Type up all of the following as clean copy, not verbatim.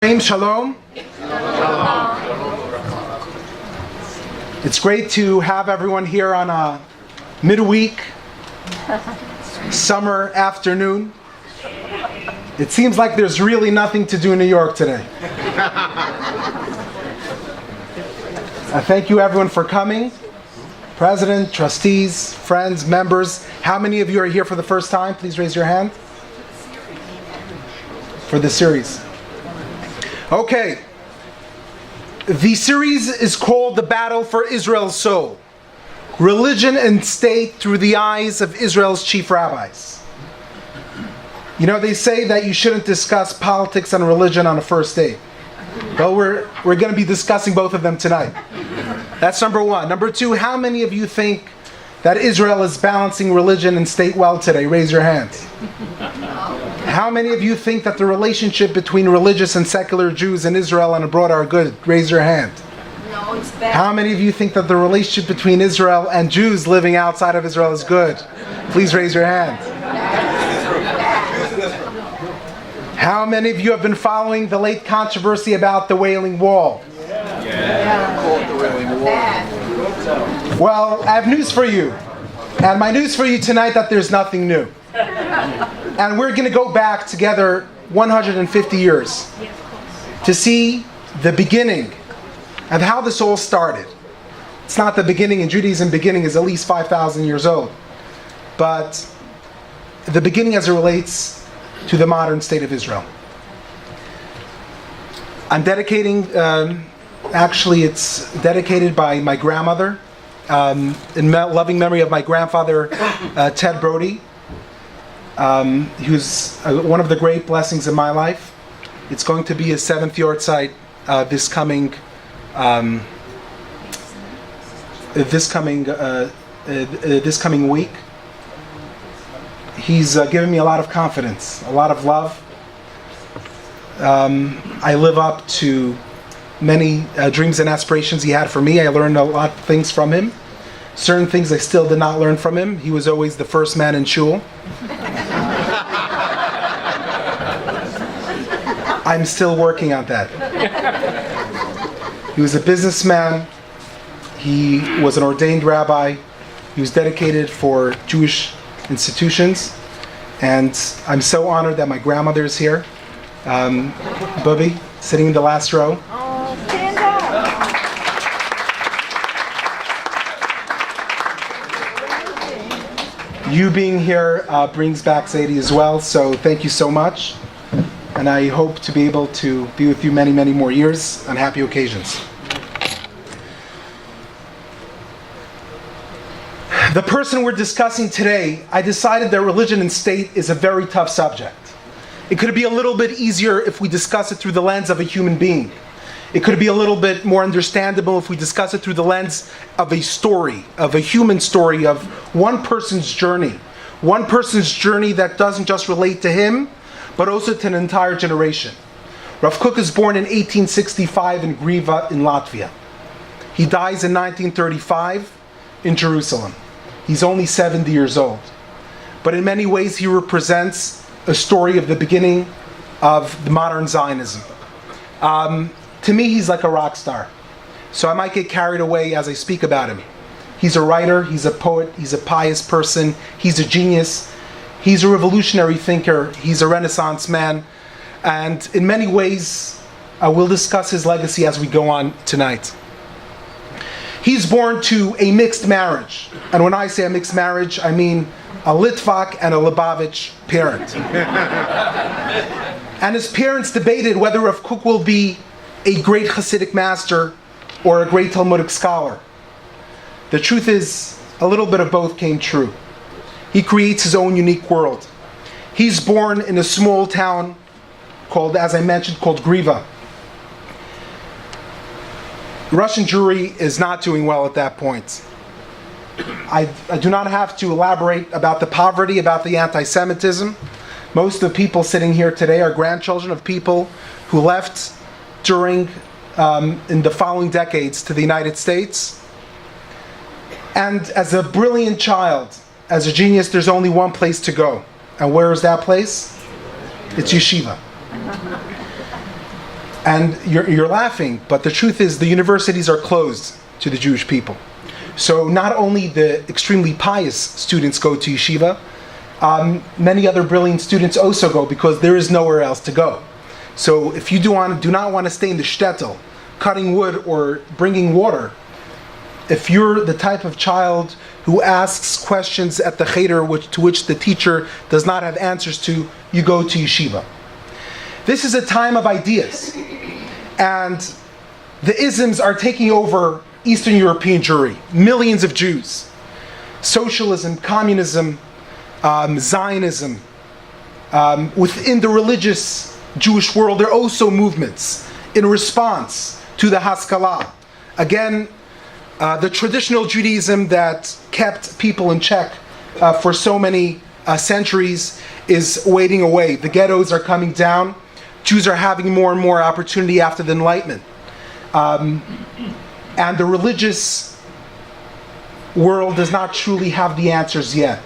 Chaim Shalom. It's great to have everyone here on a midweek summer afternoon. It seems like there's really nothing to do in New York today. I thank you everyone for coming. President, trustees, friends, members. How many of you are here for the first time? Please raise your hand. For the series. Okay. The series is called The Battle for Israel's Soul. Religion and State Through the Eyes of Israel's Chief Rabbis. You know, they say that you shouldn't discuss politics and religion on a first date. Well, we're going to be discussing both of them tonight. That's number one. Number two, how many of you think that Israel is balancing religion and state well today? Raise your hands. How many of you think that the relationship between religious and secular Jews in Israel and abroad are good? Raise your hand. No, it's bad. How many of you think that the relationship between Israel and Jews living outside of Israel is good? Please raise your hand. How many of you have been following the late controversy about the Wailing Wall? Well, I have news for you. And my news for you tonight that there's nothing new. And we're going to go back together 150 years to see the beginning of how this all started. It's not the beginning. In Judaism, beginning is at least 5,000 years old. But the beginning as it relates to the modern state of Israel. I'm dedicating, actually it's dedicated by my grandmother, in loving memory of my grandfather, Ted Brody. He was one of the great blessings in my life. It's going to be his 7th yahrzeit this coming week. He's given me a lot of confidence, a lot of love. I live up to many dreams and aspirations he had for me. I learned a lot of things from him. Certain things I still did not learn from him. He was always the first man in shul. I'm still working on that. He was a businessman. He was an ordained rabbi. He was dedicated for Jewish institutions. And I'm so honored that my grandmother is here. Bubby, sitting in the last row. Oh, stand up. You being here brings back Zadie as well, so thank you so much. And I hope to be able to be with you many, many more years on happy occasions. The person we're discussing today, I decided that religion and state is a very tough subject. It could be a little bit easier if we discuss it through the lens of a human being. It could be a little bit more understandable if we discuss it through the lens of a story, of a human story, of one person's journey. One person's journey that doesn't just relate to him, but also to an entire generation. Rav Kook is born in 1865 in Griva in Latvia. He dies in 1935 in Jerusalem. He's only 70 years old. But in many ways he represents a story of the beginning of the modern Zionism. To me, he's like a rock star. So I might get carried away as I speak about him. He's a writer, he's a poet, he's a pious person, he's a genius, he's a revolutionary thinker, he's a Renaissance man. And in many ways, we'll discuss his legacy as we go on tonight. He's born to a mixed marriage. And when I say a mixed marriage, I mean a Litvak and a Lubavitch parent. And his parents debated whether Rav Kook will be a great Hasidic master or a great Talmudic scholar. The truth is, a little bit of both came true. He creates his own unique world. He's born in a small town called, as I mentioned, called Griva. Russian Jewry is not doing well at that point. I do not have to elaborate about the poverty, about the anti-Semitism. Most of the people sitting here today are grandchildren of people who left during, in the following decades to the United States. And as a brilliant child, as a genius, there's only one place to go. And where is that place? It's yeshiva. And you're laughing, but the truth is the universities are closed to the Jewish people. So not only the extremely pious students go to yeshiva, many other brilliant students also go because there is nowhere else to go. So if you do not want to stay in the shtetl, cutting wood or bringing water, if you're the type of child who asks questions at the cheder to which the teacher does not have answers to, you go to yeshiva. This is a time of ideas, and the isms are taking over Eastern European Jewry. Millions of Jews. Socialism, communism, Zionism. Within the religious Jewish world, there are also movements in response to the Haskalah. Again, the traditional Judaism that kept people in check for so many centuries is wading away. The ghettos are coming down. Jews are having more and more opportunity after the Enlightenment. And the religious world does not truly have the answers yet.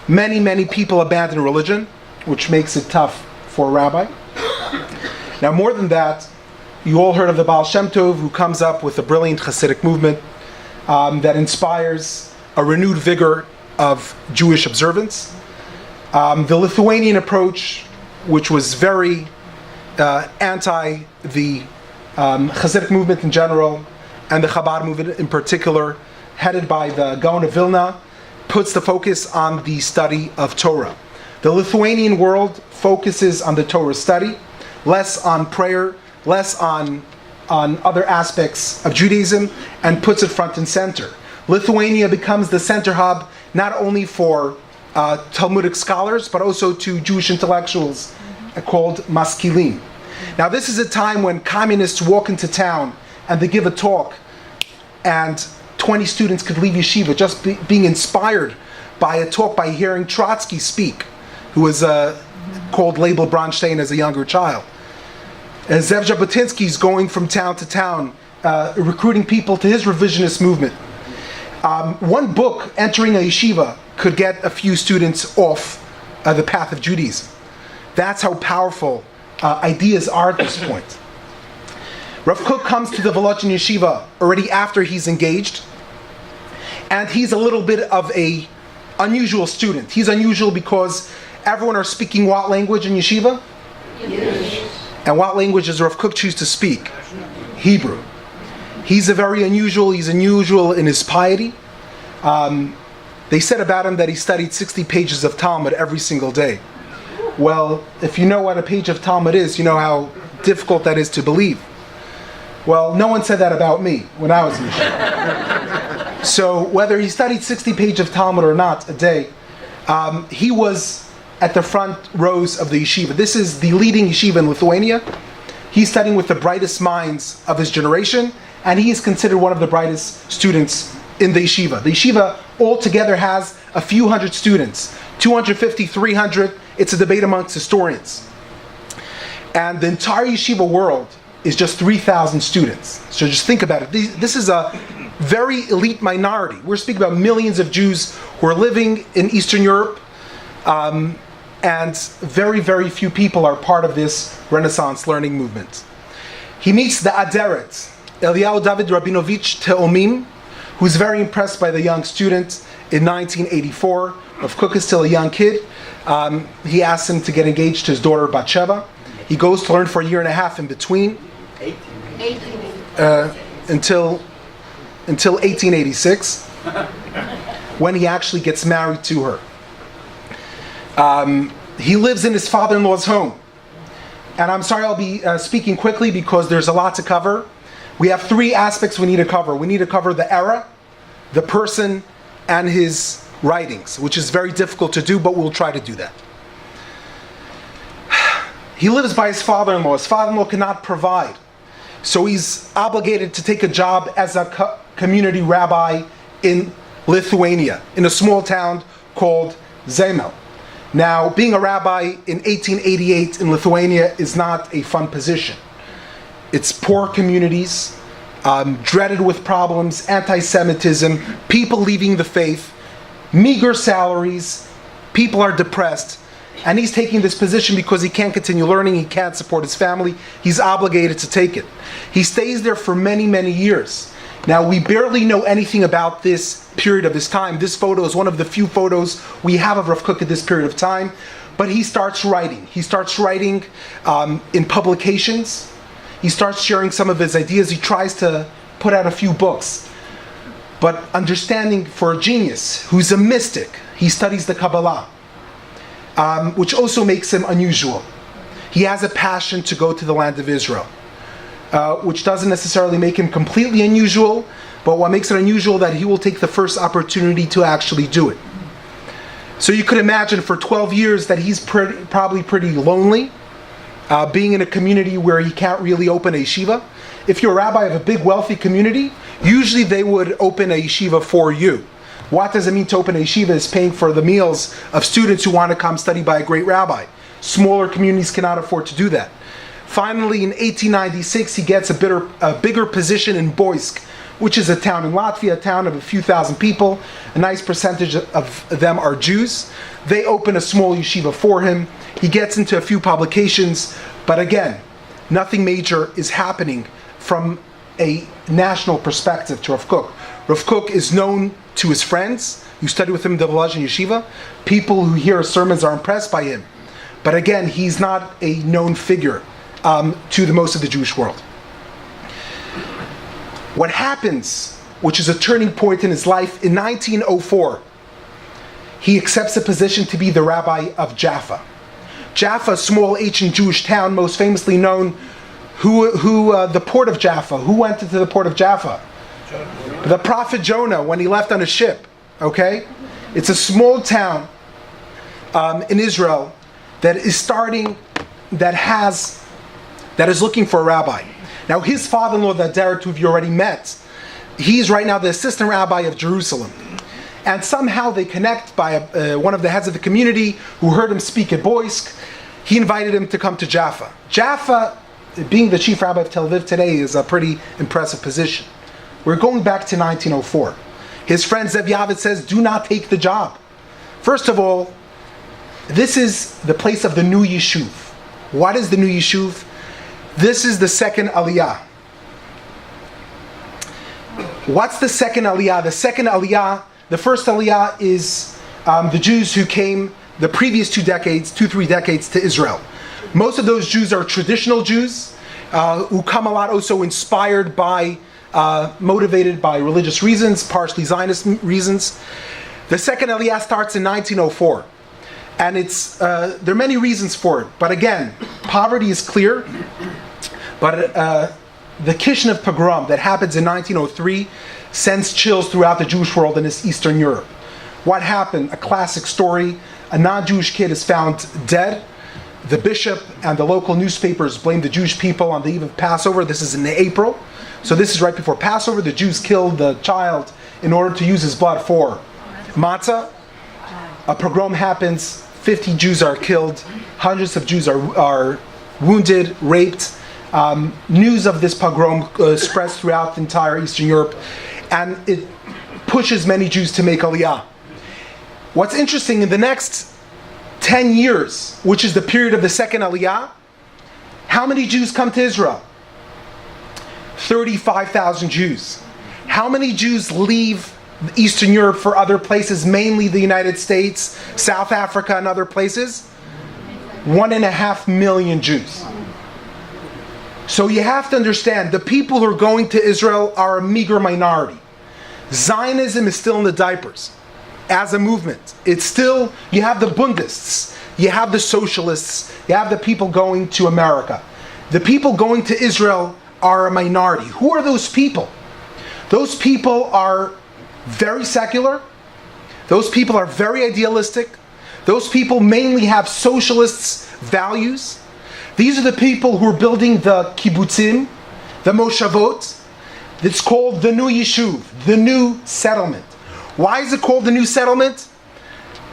Many people abandon religion, which makes it tough for a rabbi. Now, more than that, you all heard of the Baal Shem Tov, who comes up with a brilliant Hasidic movement that inspires a renewed vigor of Jewish observance. The Lithuanian approach, which was very anti the Hasidic movement in general, and the Chabad movement in particular, headed by the Gaon of Vilna, puts the focus on the study of Torah. The Lithuanian world focuses on the Torah study, less on prayer, less on other aspects of Judaism, and puts it front and center. Lithuania becomes the center hub not only for Talmudic scholars, but also to Jewish intellectuals called maskilim. Now, this is a time when communists walk into town and they give a talk, and 20 students could leave yeshiva just being inspired by a talk, by hearing Trotsky speak, who was called Label Bronstein as a younger child. And Zev Jabotinsky is going from town to town, recruiting people to his revisionist movement. One book entering a yeshiva could get a few students off the path of Judaism. That's how powerful ideas are at this point. Rav Kook comes to the Volochin Yeshiva already after he's engaged, and he's a little bit of a unusual student. He's unusual because everyone are speaking what language in Yeshiva? Yiddish. And what language does Rav Kook choose to speak? Hebrew. He's unusual in his piety. They said about him that he studied 60 pages of Talmud every single day. Well, if you know what a page of Talmud is, you know how difficult that is to believe. Well, no one said that about me when I was in yeshiva. So whether he studied 60 pages of Talmud or not a day, he was at the front rows of the yeshiva. This is the leading yeshiva in Lithuania. He's studying with the brightest minds of his generation, and he is considered one of the brightest students in the yeshiva. The yeshiva altogether has a few hundred students, 250, 300. It's a debate amongst historians. And the entire yeshiva world is just 3,000 students. So just think about it. This is a very elite minority. We're speaking about millions of Jews who are living in Eastern Europe, and very few people are part of this Renaissance learning movement. He meets the Aderet, Eliyahu David Rabinovich Teomim, who's very impressed by the young student in 1984. Rav Kook is still a young kid. He asks him to get engaged to his daughter Batsheva. He goes to learn for a year and a half in between, until 1886, when he actually gets married to her. He lives in his father-in-law's home. And I'm sorry, I'll be speaking quickly because there's a lot to cover. We have three aspects we need to cover. We need to cover the era, the person, and his writings, which is very difficult to do, but we'll try to do that. He lives by his father-in-law. His father-in-law cannot provide. So he's obligated to take a job as a community rabbi in Lithuania, in a small town called Zemel. Now, being a rabbi in 1888 in Lithuania is not a fun position. It's poor communities, dreaded with problems, anti-Semitism, people leaving the faith, meager salaries, people are depressed, And he's taking this position because he can't continue learning, he can't support his family, he's obligated to take it. He stays there for many, many years. Now, we barely know anything about this period of his time. This photo is one of the few photos we have of Rav Kook at this period of time. But he starts writing. He starts writing in publications. He starts sharing some of his ideas. He tries to put out a few books. But understanding for a genius, who's a mystic, he studies the Kabbalah, which also makes him unusual. He has a passion to go to the land of Israel, which doesn't necessarily make him completely unusual, but what makes it unusual that he will take the first opportunity to actually do it. So you could imagine for 12 years that he's probably pretty lonely, being in a community where he can't really open a yeshiva. If you're a rabbi of a big wealthy community, usually they would open a yeshiva for you. What does it mean to open a yeshiva? Is paying for the meals of students who want to come study by a great rabbi. Smaller communities cannot afford to do that. Finally, in 1896, he gets a bigger position in Boysk, which is a town in Latvia, a town of a few thousand people. A nice percentage of them are Jews. They open a small yeshiva for him. He gets into a few publications, but again, nothing major is happening from a national perspective to Rav Kook. Rav Kook is known to his friends who study with him in the Volozhin Yeshiva. People who hear his sermons are impressed by him. But again, he's not a known figure to the most of the Jewish world. What happens, which is a turning point in his life, in 1904, he accepts a position to be the rabbi of Jaffa. Jaffa, a small ancient Jewish town, most famously known, the port of Jaffa. Who went into the port of Jaffa? The prophet Jonah, when he left on a ship. Okay? It's a small town in Israel that is looking for a rabbi. Now, his father-in-law, that Derek, who you already met, he's right now the assistant rabbi of Jerusalem. And somehow they connect by one of the heads of the community who heard him speak at Boysk. He invited him to come to Jaffa. Jaffa, being the chief rabbi of Tel Aviv today, is a pretty impressive position. We're going back to 1904. His friend Zev Yavid says, do not take the job. First of all, this is the place of the new yeshuv. What is the new yeshuv? This is the second aliyah. What's the second aliyah? The second aliyah, the first aliyah is the Jews who came the previous 3 decades to Israel. Most of those Jews are traditional Jews who come a lot also inspired by, motivated by religious reasons, partially Zionist reasons. The second aliyah starts in 1904. And there are many reasons for it. But again, poverty is clear. But the Kishinev pogrom that happens in 1903 sends chills throughout the Jewish world and Eastern Europe. What happened? A classic story. A non-Jewish kid is found dead. The bishop and the local newspapers blame the Jewish people on the eve of Passover. This is in April. So this is right before Passover. The Jews killed the child in order to use his blood for matzah. A pogrom happens. 50 Jews are killed. Hundreds of Jews are wounded, raped. News of this pogrom spreads throughout the entire Eastern Europe, and it pushes many Jews to make aliyah. What's interesting, in the next 10 years, which is the period of the second aliyah, how many Jews come to Israel? 35,000 Jews. How many Jews leave Eastern Europe for other places, mainly the United States, South Africa, and other places? 1.5 million Jews. So you have to understand, the people who are going to Israel are a meager minority. Zionism is still in the diapers as a movement. It's still, you have the Bundists, you have the socialists, you have the people going to America. The people going to Israel are a minority. Who are those people? Those people are very secular. Those people are very idealistic. Those people mainly have socialists' values. These are the people who are building the kibbutzim, the moshavot. It's called the new yeshuv, the new settlement. Why is it called the new settlement?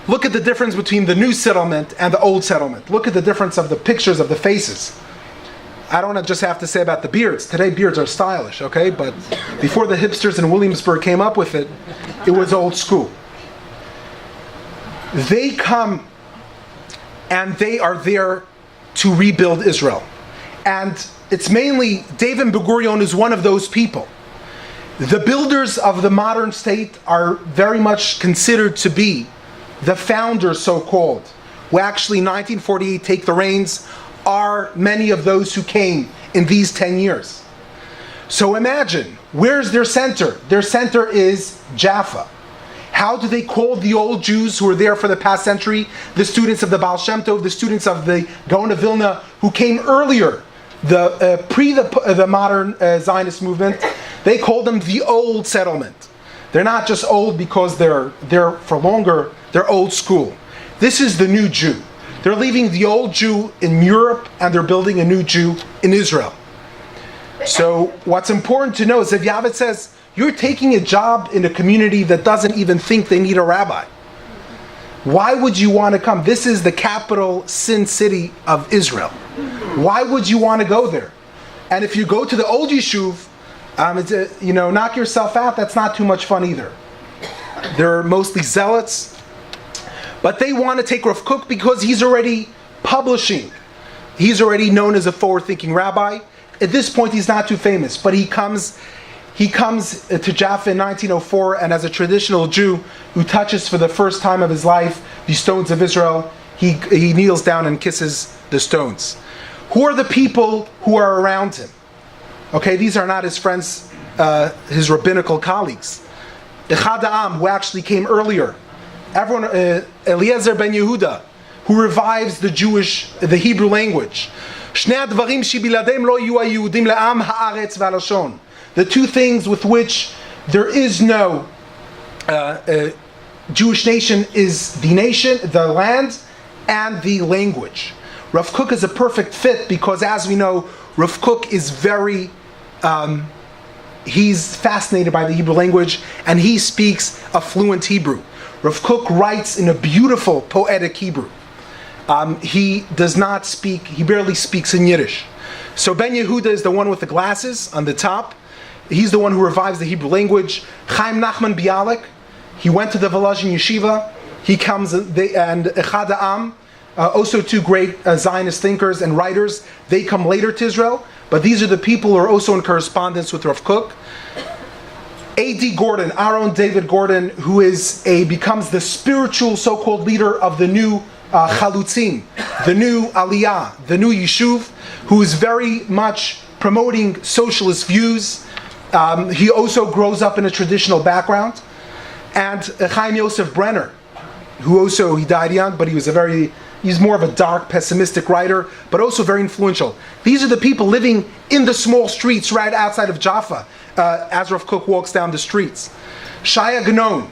Look at the difference between the new settlement and the old settlement. Look at the difference of the pictures of the faces. I don't just have to say about the beards. Today beards are stylish, okay? But before the hipsters in Williamsburg came up with it, it was old school. They come and they are there to rebuild Israel. And it's mainly, David Ben-Gurion is one of those people. The builders of the modern state are very much considered to be the founders, so-called, who actually in 1948 take the reins, are many of those who came in these 10 years. So imagine, where's their center? Their center is Jaffa. How do they call the old Jews who were there for the past century? The students of the Baal Shem Tov, the students of the Gaon of Vilna, who came earlier, the modern Zionist movement. They call them the old settlement. They're not just old because they're there for longer, they're old school. This is the new Jew. They're leaving the old Jew in Europe and they're building a new Jew in Israel. So what's important to know is if Yavet says, you're taking a job in a community that doesn't even think they need a rabbi. Why would you want to come? This is the capital sin city of Israel. Why would you want to go there? And if you go to the old Yishuv, knock yourself out, that's not too much fun either. They're mostly zealots. But they want to take Rav Kook because he's already publishing. He's already known as a forward-thinking rabbi. At this point, he's not too famous, but he comes to Jaffa in 1904, and as a traditional Jew who touches for the first time of his life the stones of Israel, he kneels down and kisses the stones. Who are the people who are around him? Okay, these are not his friends, his rabbinical colleagues. Echad Ha'am, who actually came earlier. Everyone, Eliezer ben Yehuda, who revives the Hebrew language. The two things with which there is no Jewish nation is the land, and the language. Rav Kook is a perfect fit because, as we know, Rav Kook is he's fascinated by the Hebrew language and he speaks a fluent Hebrew. Rav Kook writes in a beautiful poetic Hebrew. He barely speaks in Yiddish. So Ben Yehuda is the one with the glasses on the top. He's the one who revives the Hebrew language. Chaim Nachman Bialik, he went to the Volozhin Yeshiva. He comes, and Echad Ha'am, also two great Zionist thinkers and writers. They come later to Israel, but these are the people who are also in correspondence with Rav Kook. A.D. Gordon, our own David Gordon, who becomes the spiritual so-called leader of the new Chalutzim, the new Aliyah, the new Yishuv, who is very much promoting socialist views. He also grows up in a traditional background. And Chaim Yosef Brenner, he died young, but he's more of a dark, pessimistic writer, but also very influential. These are the people living in the small streets right outside of Jaffa, as Rav Kook walks down the streets. Shaya Ganon,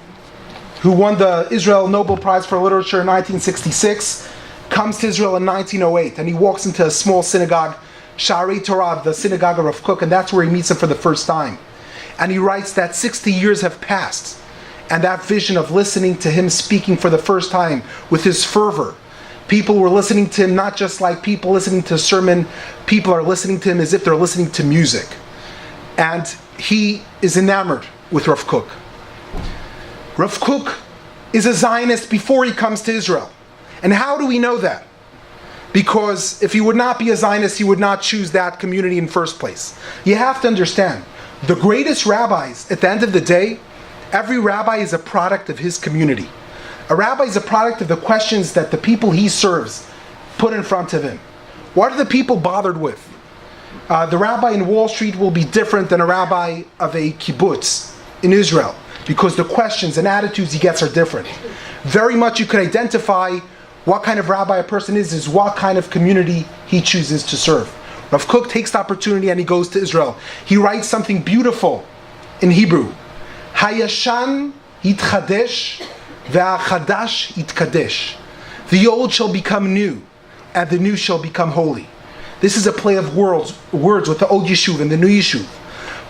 who won the Israel Nobel Prize for Literature in 1966, comes to Israel in 1908, and he walks into a small synagogue, Sharei Torah, the synagogue of Rav Kook, and that's where he meets him for the first time. And he writes that 60 years have passed, and that vision of listening to him speaking for the first time with his fervor. People were listening to him not just like people listening to a sermon, people are listening to him as if they're listening to music. And he is enamored with Rav Kook. Rav Kook is a Zionist before he comes to Israel. And how do we know that? Because if he would not be a Zionist, he would not choose that community in first place. You have to understand, the greatest rabbis, at the end of the day, every rabbi is a product of his community. A rabbi is a product of the questions that the people he serves put in front of him. What are the people bothered with? The rabbi in Wall Street will be different than a rabbi of a kibbutz in Israel, because the questions and attitudes he gets are different. Very much you could identify what kind of rabbi a person is what kind of community he chooses to serve. Rav Kook takes the opportunity and he goes to Israel. He writes something beautiful in Hebrew. Hayashan yitchadesh ve'achadash yitkadesh. The old shall become new, and the new shall become holy. This is a play of words with the old Yishuv and the new Yishuv.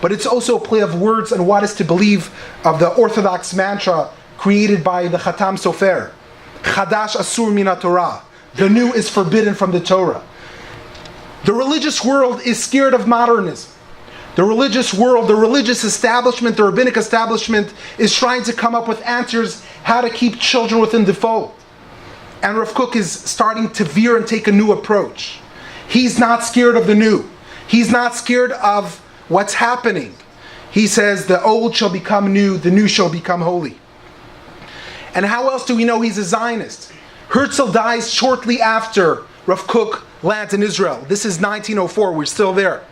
But it's also a play of words on what is to believe of the Orthodox mantra created by the Chatam Sofer. Chadash asur min Torah. The new is forbidden from the Torah. The religious world is scared of modernism. The religious world, the religious establishment, the rabbinic establishment is trying to come up with answers how to keep children within the fold. And Rav Kook is starting to veer and take a new approach. He's not scared of the new. He's not scared of what's happening. He says the old shall become new, the new shall become holy. And how else do we know he's a Zionist? Herzl dies shortly after Rav Kook lands in Israel. This is 1904, we're still there.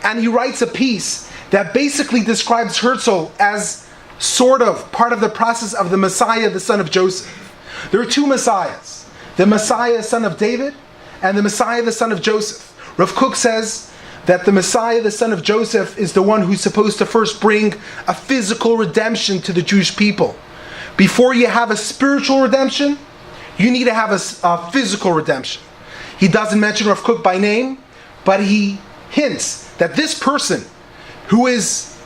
And he writes a piece that basically describes Herzl as sort of part of the process of the Messiah, the son of Joseph. There are two Messiahs. The Messiah, son of David, and the Messiah, the son of Joseph. Rav Kook says that the Messiah, the son of Joseph, is the one who's supposed to first bring a physical redemption to the Jewish people. Before you have a spiritual redemption, you need to have a physical redemption. He doesn't mention Rav Kook by name, but he hints that this person, who is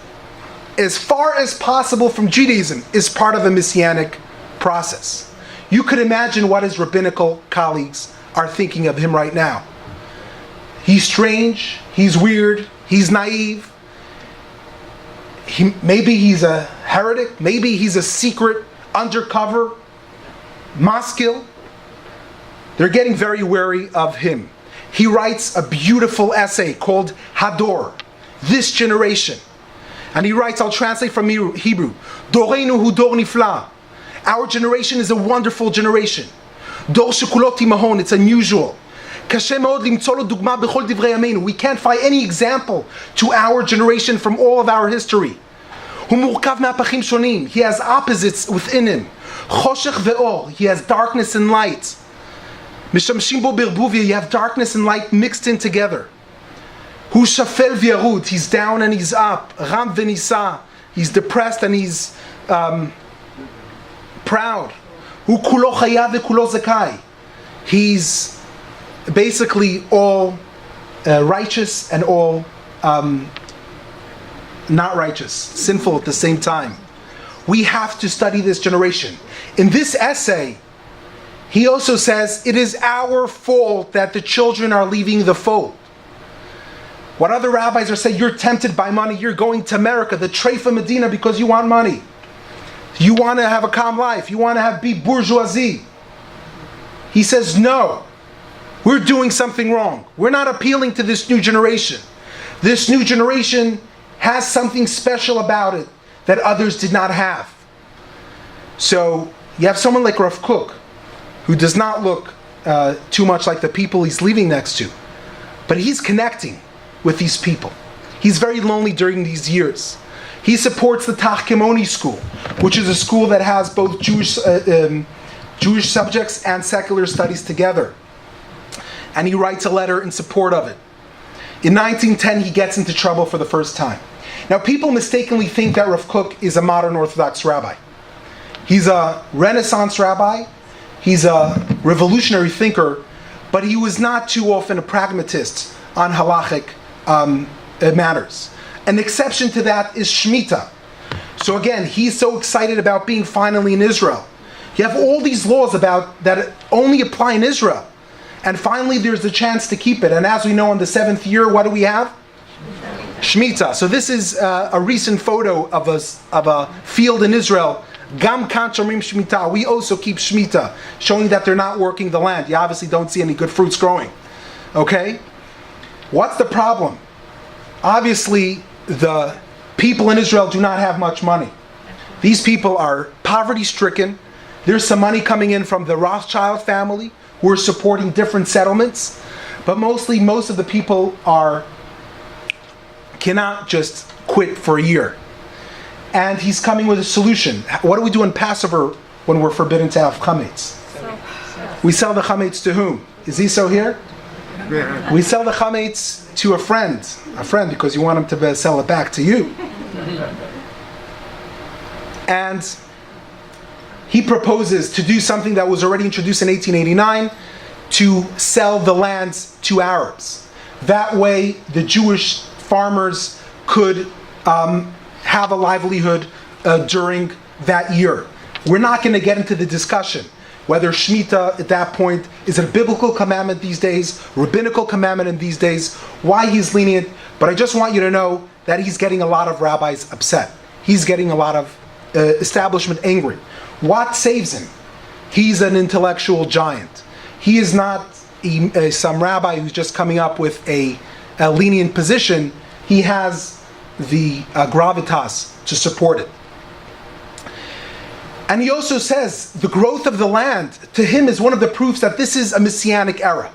as far as possible from Judaism, is part of a messianic process. You could imagine what his rabbinical colleagues are thinking of him right now. He's strange, he's weird, he's naive. Maybe he's a heretic, maybe he's a secret, undercover, maskil. They're getting very wary of him. He writes a beautiful essay called Hador, This Generation. And he writes, I'll translate from Hebrew, Doreinu hu dor nifla. Our generation is a wonderful generation. Dor shekulot imahon, it's unusual. We can't find any example to our generation from all of our history. He has opposites within him. He has darkness and light. You have darkness and light mixed in together. He's down and he's up. He's depressed and he's proud. He's basically all righteous and all not righteous, sinful at the same time. We have to study this generation. In this essay, he also says, it is our fault that the children are leaving the fold. What other rabbis are saying, you're tempted by money, you're going to America, the Treifa Medina, because you want money. You want to have a calm life, you want to be bourgeoisie. He says, no. We're doing something wrong. We're not appealing to this new generation. This new generation has something special about it that others did not have. So you have someone like Rav Kook, who does not look too much like the people he's living next to, but he's connecting with these people. He's very lonely during these years. He supports the Tachkemoni school, which is a school that has both Jewish subjects and secular studies together. And he writes a letter in support of it. In 1910, he gets into trouble for the first time. Now, people mistakenly think that Rav Kook is a modern Orthodox rabbi. He's a Renaissance rabbi. He's a revolutionary thinker, but he was not too often a pragmatist on halachic matters. An exception to that is Shemitah. So again, he's so excited about being finally in Israel. You have all these laws about that only apply in Israel. And finally, there's the chance to keep it. And as we know, in the 7th year, what do we have? Shemitah. So this is a recent photo of a field in Israel. Gam kan shomrim Shemitah. We also keep Shemitah, showing that they're not working the land. You obviously don't see any good fruits growing. Okay? What's the problem? Obviously, the people in Israel do not have much money. These people are poverty-stricken. There's some money coming in from the Rothschild family, who are supporting different settlements, but mostly most of the people cannot just quit for a year. And he's coming with a solution. What do we do in Passover when we're forbidden to have chametz? We sell the chametz to whom? Is Esau here? Yeah. We sell the chametz to a friend because you want him to sell it back to you. And he proposes to do something that was already introduced in 1889, to sell the lands to Arabs. That way, the Jewish farmers could have a livelihood during that year. We're not going to get into the discussion whether Shemitah at that point is a biblical commandment these days, rabbinical commandment in these days, why he's lenient, but I just want you to know that he's getting a lot of rabbis upset. He's getting a lot of establishment angry. What saves him? He's an intellectual giant. He is not some rabbi who's just coming up with a lenient position. He has the gravitas to support it. And he also says the growth of the land to him is one of the proofs that this is a messianic era.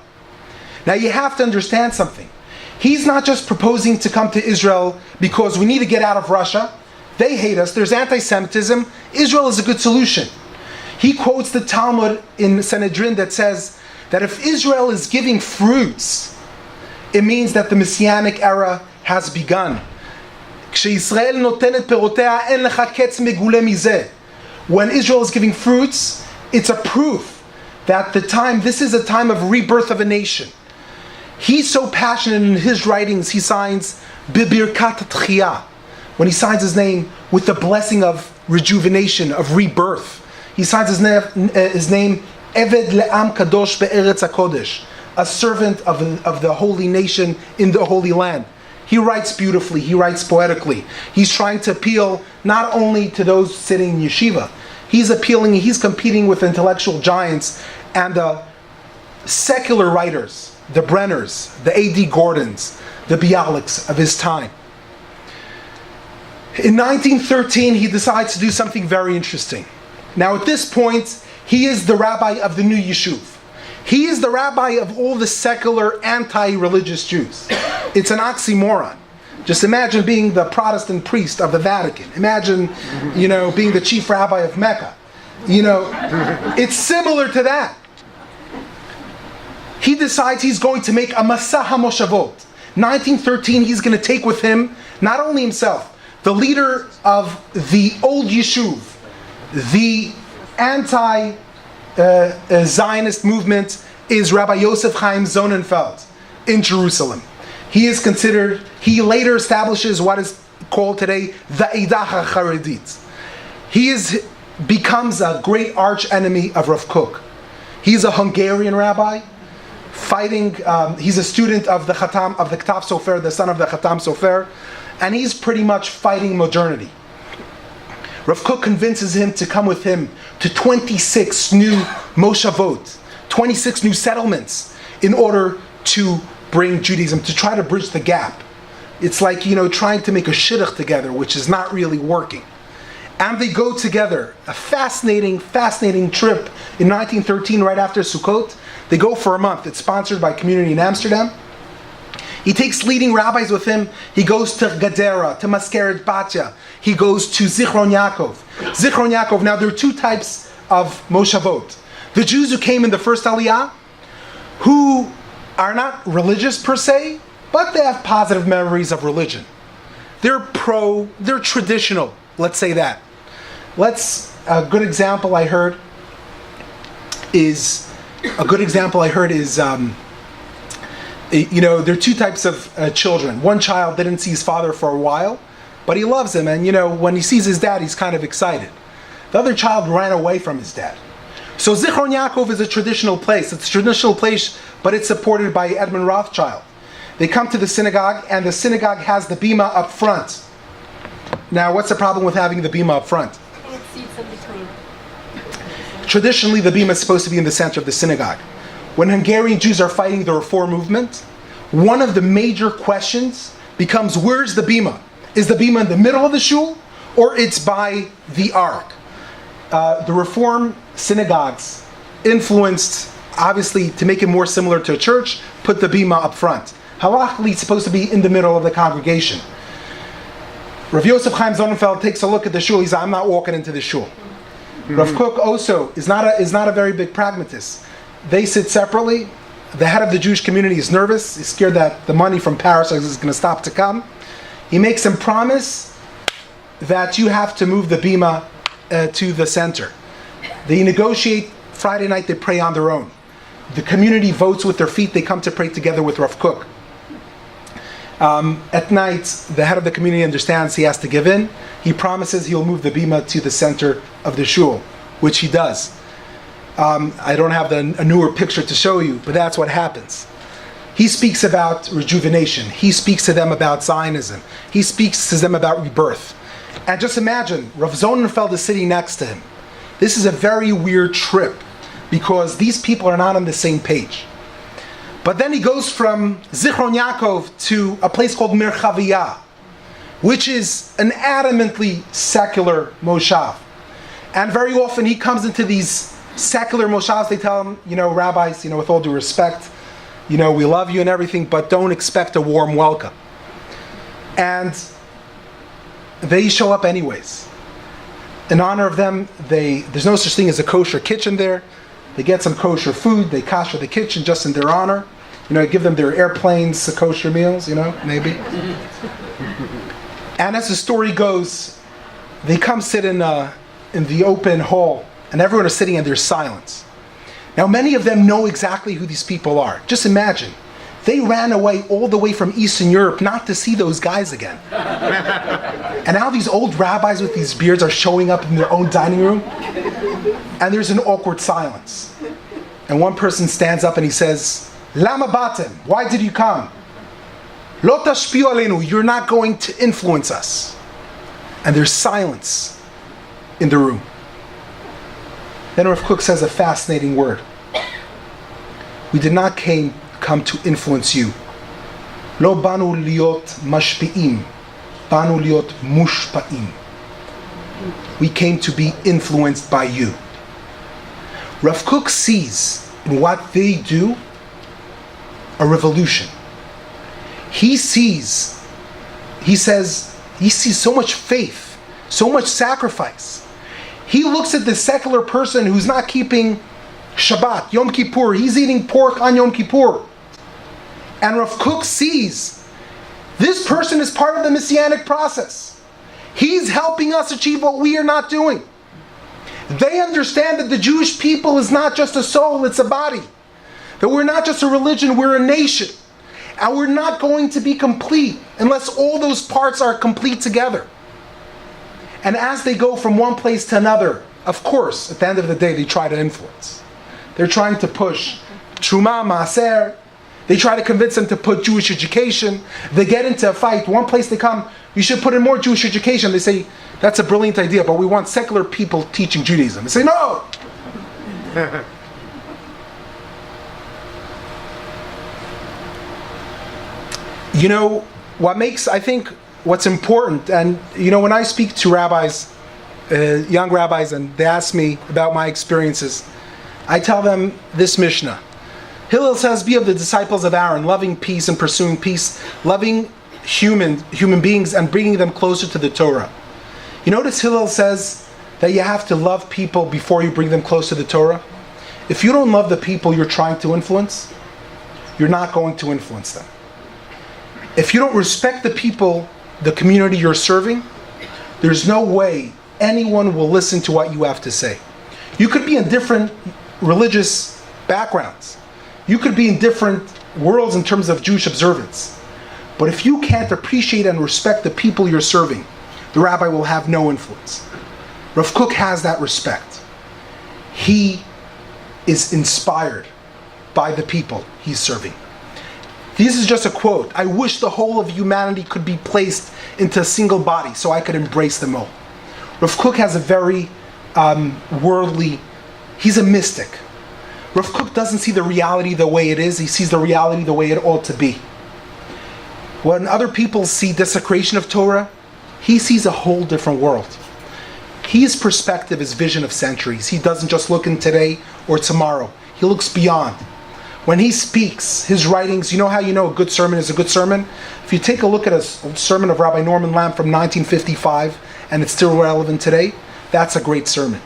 Now you have to understand something. He's not just proposing to come to Israel because we need to get out of Russia. They hate us. There's anti-Semitism. Israel is a good solution. He quotes the Talmud in Sanhedrin that says that if Israel is giving fruits, it means that the messianic era has begun. When Israel is giving fruits, it's a proof that this is a time of rebirth of a nation. He's so passionate in his writings, he signs Bibirkat Tchiyah, when he signs his name with the blessing of rejuvenation, of rebirth. He signs his name Eved Le'am Kadosh Be'eretz HaKodesh, a servant of the holy nation in the Holy Land. He writes beautifully, he writes poetically. He's trying to appeal not only to those sitting in yeshiva, he's competing with intellectual giants and the secular writers, the Brenners, the A.D. Gordons, the Bialiks of his time. In 1913, he decides to do something very interesting. Now at this point, he is the rabbi of the new yeshuv. He is the rabbi of all the secular, anti-religious Jews. It's an oxymoron. Just imagine being the Protestant priest of the Vatican. Imagine, being the chief rabbi of Mecca. It's similar to that. He decides he's going to make a Masah HaMoshavot. 1913, he's going to take with him, not only himself, the leader of the old Yeshuv, the anti-Zionist movement is Rabbi Yosef Chaim Sonnenfeld in Jerusalem. He later establishes what is called today the Eidah HaCharedit. He becomes a great arch enemy of Rav Kook. He's a Hungarian rabbi, he's a student of the Ktav Sofer, the son of the Khatam Sofer, and he's pretty much fighting modernity. Rav Kook convinces him to come with him to 26 new moshavot, 26 new settlements, in order to bring Judaism, to try to bridge the gap. It's like, trying to make a shidduch together, which is not really working. And they go together, a fascinating trip in 1913, right after Sukkot. They go for a month. It's sponsored by Community in Amsterdam. He takes leading rabbis with him. He goes to Gadara, to Maskeret Batya. He goes to Zichron Yaakov. Zichron Yaakov, now there are two types of moshavot. The Jews who came in the first Aliyah, who are not religious per se, but they have positive memories of religion. They're traditional, let's say that. A good example I heard is there are two types of children. One child didn't see his father for a while, but he loves him, and when he sees his dad, he's kind of excited. The other child ran away from his dad. So Zichron Yaakov is a traditional place. It's a traditional place, but it's supported by Edmund Rothschild. They come to the synagogue, and the synagogue has the bima up front. Now, what's the problem with having the bima up front? Seats in between. Traditionally, the bima is supposed to be in the center of the synagogue. When Hungarian Jews are fighting the Reform movement, one of the major questions becomes, where's the bima? Is the bima in the middle of the shul, or it's by the ark? The Reform synagogues influenced, obviously, to make it more similar to a church, put the bima up front. Halachically, it's supposed to be in the middle of the congregation. Rav Yosef Chaim Sonnenfeld takes a look at the shul. He says, I'm not walking into the shul. Rav Kook also is not a very big pragmatist. They sit separately. The head of the Jewish community is nervous. He's scared that the money from Paris is going to stop to come. He makes him promise that you have to move the bima to the center. They negotiate. Friday night they pray on their own. The community votes with their feet. They come to pray together with Rav Kook. At night, the head of the community understands he has to give in. He promises he'll move the bima to the center of the shul, which he does. I don't have a newer picture to show you, but that's what happens. He speaks about rejuvenation. He speaks to them about Zionism. He speaks to them about rebirth. And just imagine, Rav Sonnenfeld is sitting next to him. This is a very weird trip because these people are not on the same page. But then he goes from Zichron Yaakov to a place called Merchaviyah, which is an adamantly secular moshav. And very often he comes into these secular moshavs, they tell him, rabbis, with all due respect, we love you and everything, but don't expect a warm welcome. And they show up anyways. In honor of them, there's no such thing as a kosher kitchen there. They get some kosher food, they kasher the kitchen just in their honor. Give them their airplanes, kosher meals, maybe. And as the story goes, they come sit in the open hall, and everyone is sitting and there's silence. Now, many of them know exactly who these people are. Just imagine. They ran away all the way from Eastern Europe not to see those guys again. And now these old rabbis with these beards are showing up in their own dining room, and there's an awkward silence. And one person stands up and he says, Lama batem, why did you come? Lo tashpiu aleinu, you're not going to influence us. And there's silence in the room. Then Rav Kook says a fascinating word. We did not come to influence you. Lo banu liot mashpi'im, banu liot mushpa'im. We came to be influenced by you. Rav Kook sees in what they do a revolution. He says, he sees so much faith, so much sacrifice. He looks at the secular person who's not keeping Shabbat, Yom Kippur, he's eating pork on Yom Kippur. And Rav Kook sees this person is part of the Messianic process. He's helping us achieve what we are not doing. They understand that the Jewish people is not just a soul, it's a body. That we're not just a religion, we're a nation. And we're not going to be complete unless all those parts are complete together. And as they go from one place to another, of course, at the end of the day, they try to influence. They're trying to push Truma, Maaser. They try to convince them to put Jewish education. They get into a fight. One place they come, you should put in more Jewish education. They say, that's a brilliant idea, but we want secular people teaching Judaism. They say, no! What's important, and when I speak to rabbis, young rabbis, and they ask me about my experiences, I tell them this Mishnah. Hillel says, be of the disciples of Aaron, loving peace and pursuing peace, loving human beings and bringing them closer to the Torah. You notice Hillel says that you have to love people before you bring them close to the Torah. If you don't love the people you're trying to influence, you're not going to influence them. If you don't respect the people, the community you're serving, there's no way anyone will listen to what you have to say. You could be in different religious backgrounds. You could be in different worlds in terms of Jewish observance. But if you can't appreciate and respect the people you're serving, the rabbi will have no influence. Rav Kook has that respect. He is inspired by the people he's serving. This is just a quote. I wish the whole of humanity could be placed into a single body so I could embrace them all. Rav Kook has a very worldly, he's a mystic. Rav Kook doesn't see the reality the way it is, he sees the reality the way it ought to be. When other people see desecration of Torah, he sees a whole different world. His perspective is vision of centuries. He doesn't just look in today or tomorrow. He looks beyond. When he speaks, his writings, you know how you know a good sermon is a good sermon? If you take a look at a sermon of Rabbi Norman Lamb from 1955 and it's still relevant today, that's a great sermon.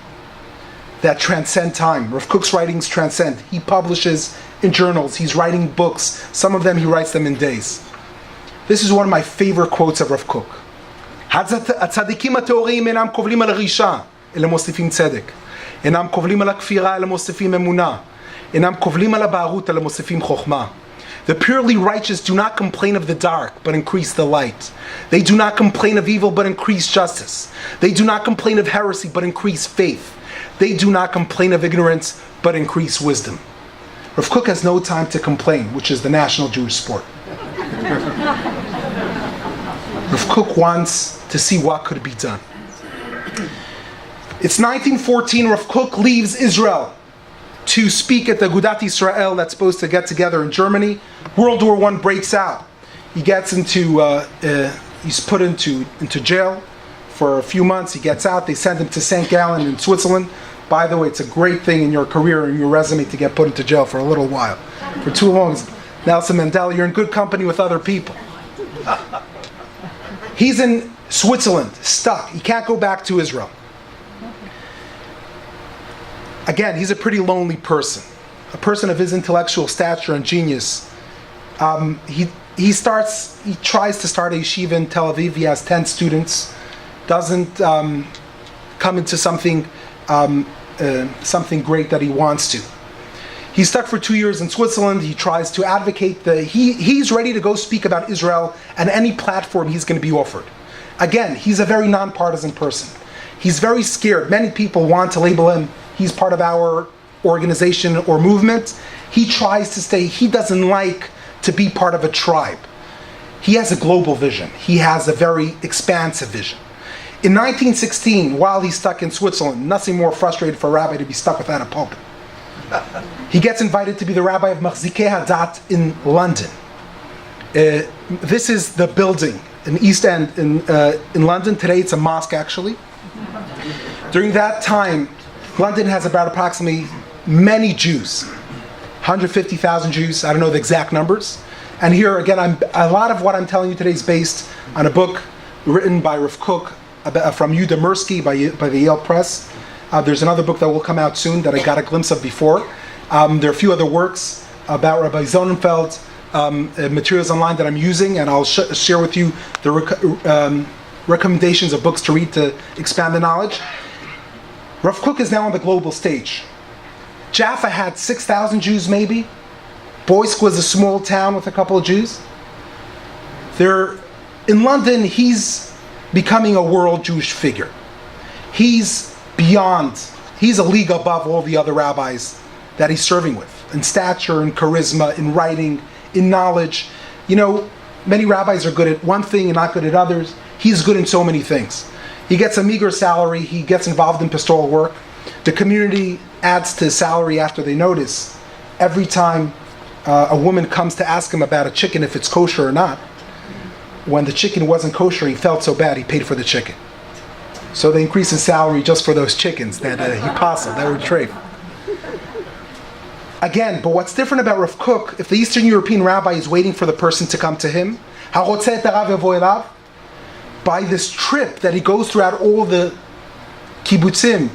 That transcend time. Rav Kook's writings transcend. He publishes in journals, he's writing books. Some of them he writes them in days. This is one of my favorite quotes of Rav Kook. הצדיקים הטהורים אינם קובלים על רישה, אלא מוסיפים צדק. אינם קובלים על הכפירה, אלא מוסיפים אמונה. אינם קובלים על הבערות, אלא מוסיפים חוכמה. The purely righteous do not complain of the dark, but increase the light. They do not complain of evil, but increase justice. They do not complain of heresy, but increase faith. They do not complain of ignorance, but increase wisdom. Rav Kook has no time to complain, which is the national Jewish sport. Rav Kook wants to see what could be done. It's 1914, Rav Kook leaves Israel to speak at the Agudat Israel that's supposed to get together in Germany. World War I breaks out. He gets he's put into jail for a few months. He gets out. They send him to St. Gallen in Switzerland. By the way, it's a great thing in your career, in your resume, to get put into jail for a little while. For too long, Nelson Mandela, you're in good company with other people. He's in Switzerland, stuck. He can't go back to Israel. Again, he's a pretty lonely person. A person of his intellectual stature and genius. He tries to start a yeshiva in Tel Aviv. He has 10 students. Doesn't come into something great that he wants to. He's stuck for 2 years in Switzerland. He tries to advocate he's ready to go speak about Israel and any platform he's going to be offered. Again, he's a very nonpartisan person. He's very scared. Many people want to label him, he's part of our organization or movement. He tries to stay, he doesn't like to be part of a tribe. He has a global vision. He has a very expansive vision. In 1916, while he's stuck in Switzerland, nothing more frustrated for a rabbi to be stuck without a pulpit. He gets invited to be the rabbi of Machzikei Hadat in London. This is the building in East End in London. Today it's a mosque, actually. During that time, London has about approximately many Jews, 150,000 Jews. I don't know the exact numbers. And here again, a lot of what I'm telling you today is based on a book written by Rav Kook from Yehuda Mirsky by the Yale Press. There's another book that will come out soon that I got a glimpse of before. There are a few other works about Rabbi Zonenfeld, materials online that I'm using, and I'll share with you the recommendations of books to read to expand the knowledge. Rav Kook is now on the global stage. Jaffa had 6,000 Jews maybe. Boysk was a small town with a couple of Jews. In London, he's becoming a world Jewish figure. He's a league above all the other rabbis that he's serving with, in stature, in charisma, in writing, in knowledge. You know, many rabbis are good at one thing and not good at others. He's good in so many things. He gets a meager salary. He gets involved in pastoral work. The community adds to his salary after they notice. Every time a woman comes to ask him about a chicken, if it's kosher or not, when the chicken wasn't kosher, he felt so bad, he paid for the chicken. So they increase his salary just for those chickens that he parceled, that were treif. Again, but what's different about Rav Kook, if the Eastern European rabbi is waiting for the person to come to him, by this trip that he goes throughout all the kibbutzim,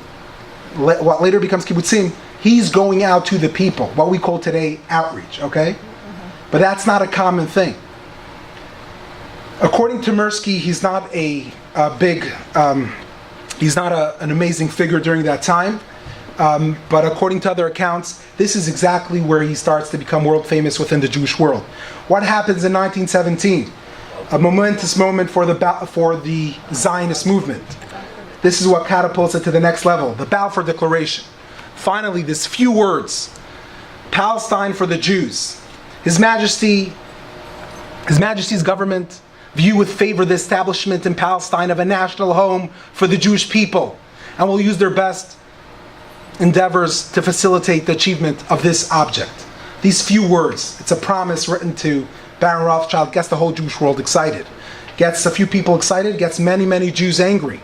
what later becomes kibbutzim, he's going out to the people, what we call today outreach, okay? But that's not a common thing. According to Mirsky, he's not an amazing figure during that time. But according to other accounts, this is exactly where he starts to become world famous within the Jewish world. What happens in 1917? A momentous moment for the Zionist movement. This is what catapults it to the next level. The Balfour Declaration. Finally, this few words: Palestine for the Jews. His Majesty's government view with favor the establishment in Palestine of a national home for the Jewish people, and will use their best endeavors to facilitate the achievement of this object. These few words, it's a promise written to Baron Rothschild, gets the whole Jewish world excited. Gets a few people excited, gets many, many Jews angry.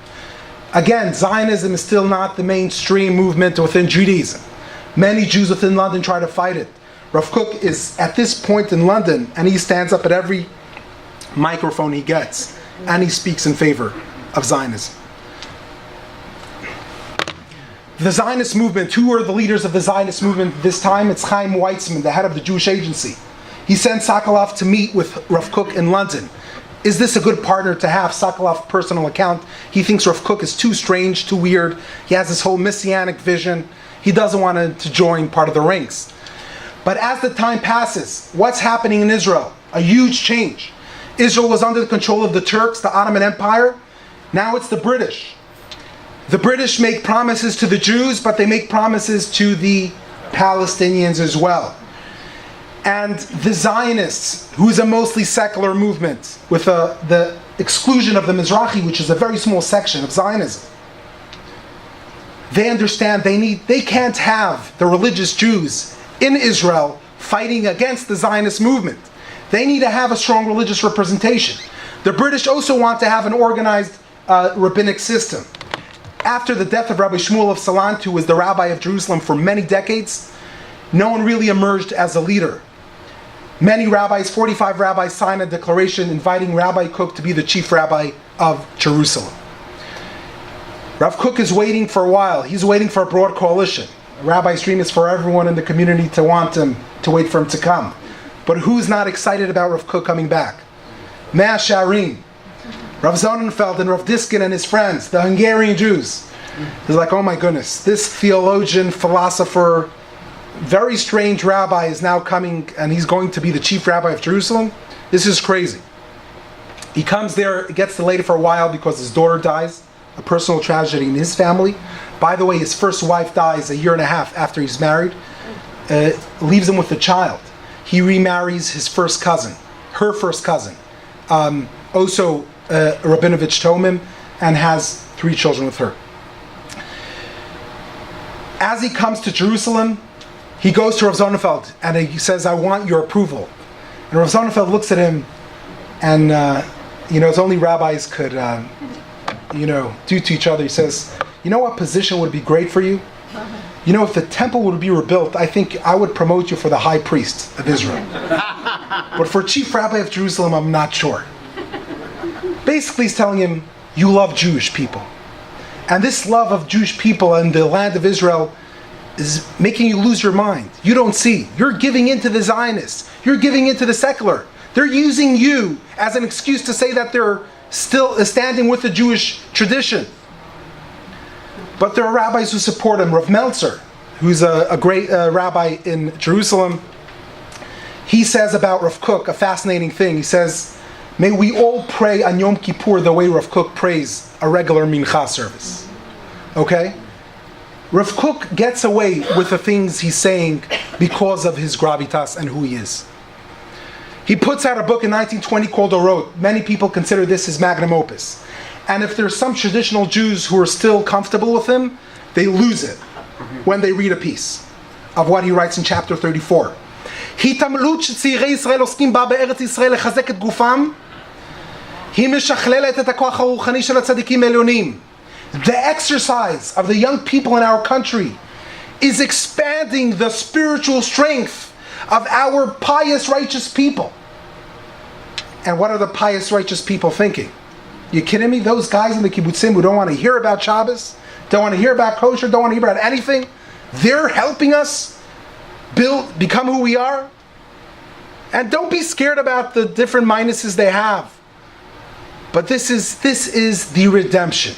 Again, Zionism is still not the mainstream movement within Judaism. Many Jews within London try to fight it. Rav Kook is at this point in London, and he stands up at every microphone he gets, and he speaks in favor of Zionism. The Zionist movement, who are the leaders of the Zionist movement this time? It's Chaim Weizmann, the head of the Jewish Agency. He sent Sokoloff to meet with Rav Kook in London. Is this a good partner to have? Sokoloff personal account. He thinks Rav Kook is too strange, too weird. He has this whole messianic vision. He doesn't want to join part of the ranks. But as the time passes, what's happening in Israel? A huge change. Israel was under the control of the Turks, the Ottoman Empire. Now it's the British. The British make promises to the Jews, but they make promises to the Palestinians as well. And the Zionists, who is a mostly secular movement, with the exclusion of the Mizrahi, which is a very small section of Zionism, They understand they can't have the religious Jews in Israel fighting against the Zionist movement. They need to have a strong religious representation. The British also want to have an organized rabbinic system. After the death of Rabbi Shmuel of Salant, who was the rabbi of Jerusalem for many decades, no one really emerged as a leader. Many rabbis, 45 rabbis, signed a declaration inviting Rabbi Kook to be the chief rabbi of Jerusalem. Rav Kook is waiting for a while. He's waiting for a broad coalition. Rabbi's dream is for everyone in the community to want him, to wait for him to come. But who's not excited about Rav Kook coming back? Mea Sharim, Rav Sonnenfeld and Rav Diskin and his friends, the Hungarian Jews. He's like, oh my goodness, this theologian, philosopher, very strange rabbi is now coming and he's going to be the chief rabbi of Jerusalem. This is crazy. He comes there, gets delayed for a while because his daughter dies, a personal tragedy in his family. By the way, his first wife dies a year and a half after he's married, leaves him with a child. He remarries his first cousin, her first cousin, also Rabinovich Tomim, and has 3 children with her. As he comes to Jerusalem, he goes to Rav Sonnenfeld and he says, I want your approval. And Rav Sonnenfeld looks at him and, as only rabbis could, do to each other. He says, you know what position would be great for you? If the temple would be rebuilt, I think I would promote you for the high priest of Israel. But for chief rabbi of Jerusalem, I'm not sure. Basically, he's telling him, you love Jewish people. And this love of Jewish people and the land of Israel is making you lose your mind. You don't see. You're giving in to the Zionists. You're giving in to the secular. They're using you as an excuse to say that they're still standing with the Jewish tradition. But there are rabbis who support him. Rav Meltzer, who's a great rabbi in Jerusalem, he says about Rav Kook a fascinating thing. He says, may we all pray on Yom Kippur the way Rav Kook prays a regular mincha service. Okay? Rav Kook gets away with the things he's saying because of his gravitas and who he is. He puts out a book in 1920 called Orot. Many people consider this his magnum opus. And if there's some traditional Jews who are still comfortable with him, they lose it when they read a piece of what he writes in chapter 34. התעמלות שצעירי ישראל עוסקים בה בארץ ישראל לחזק את גופם, היא משכללת את הכוח הרוחני של הצדיקים העליונים. The exercise of the young people in our country is expanding the spiritual strength of our pious, righteous people. And what are the pious, righteous people thinking? You kidding me? Those guys in the kibbutzim who don't want to hear about Shabbos, don't want to hear about kosher, don't want to hear about anything, they're helping us become who we are. And don't be scared about the different minuses they have. But this is the redemption.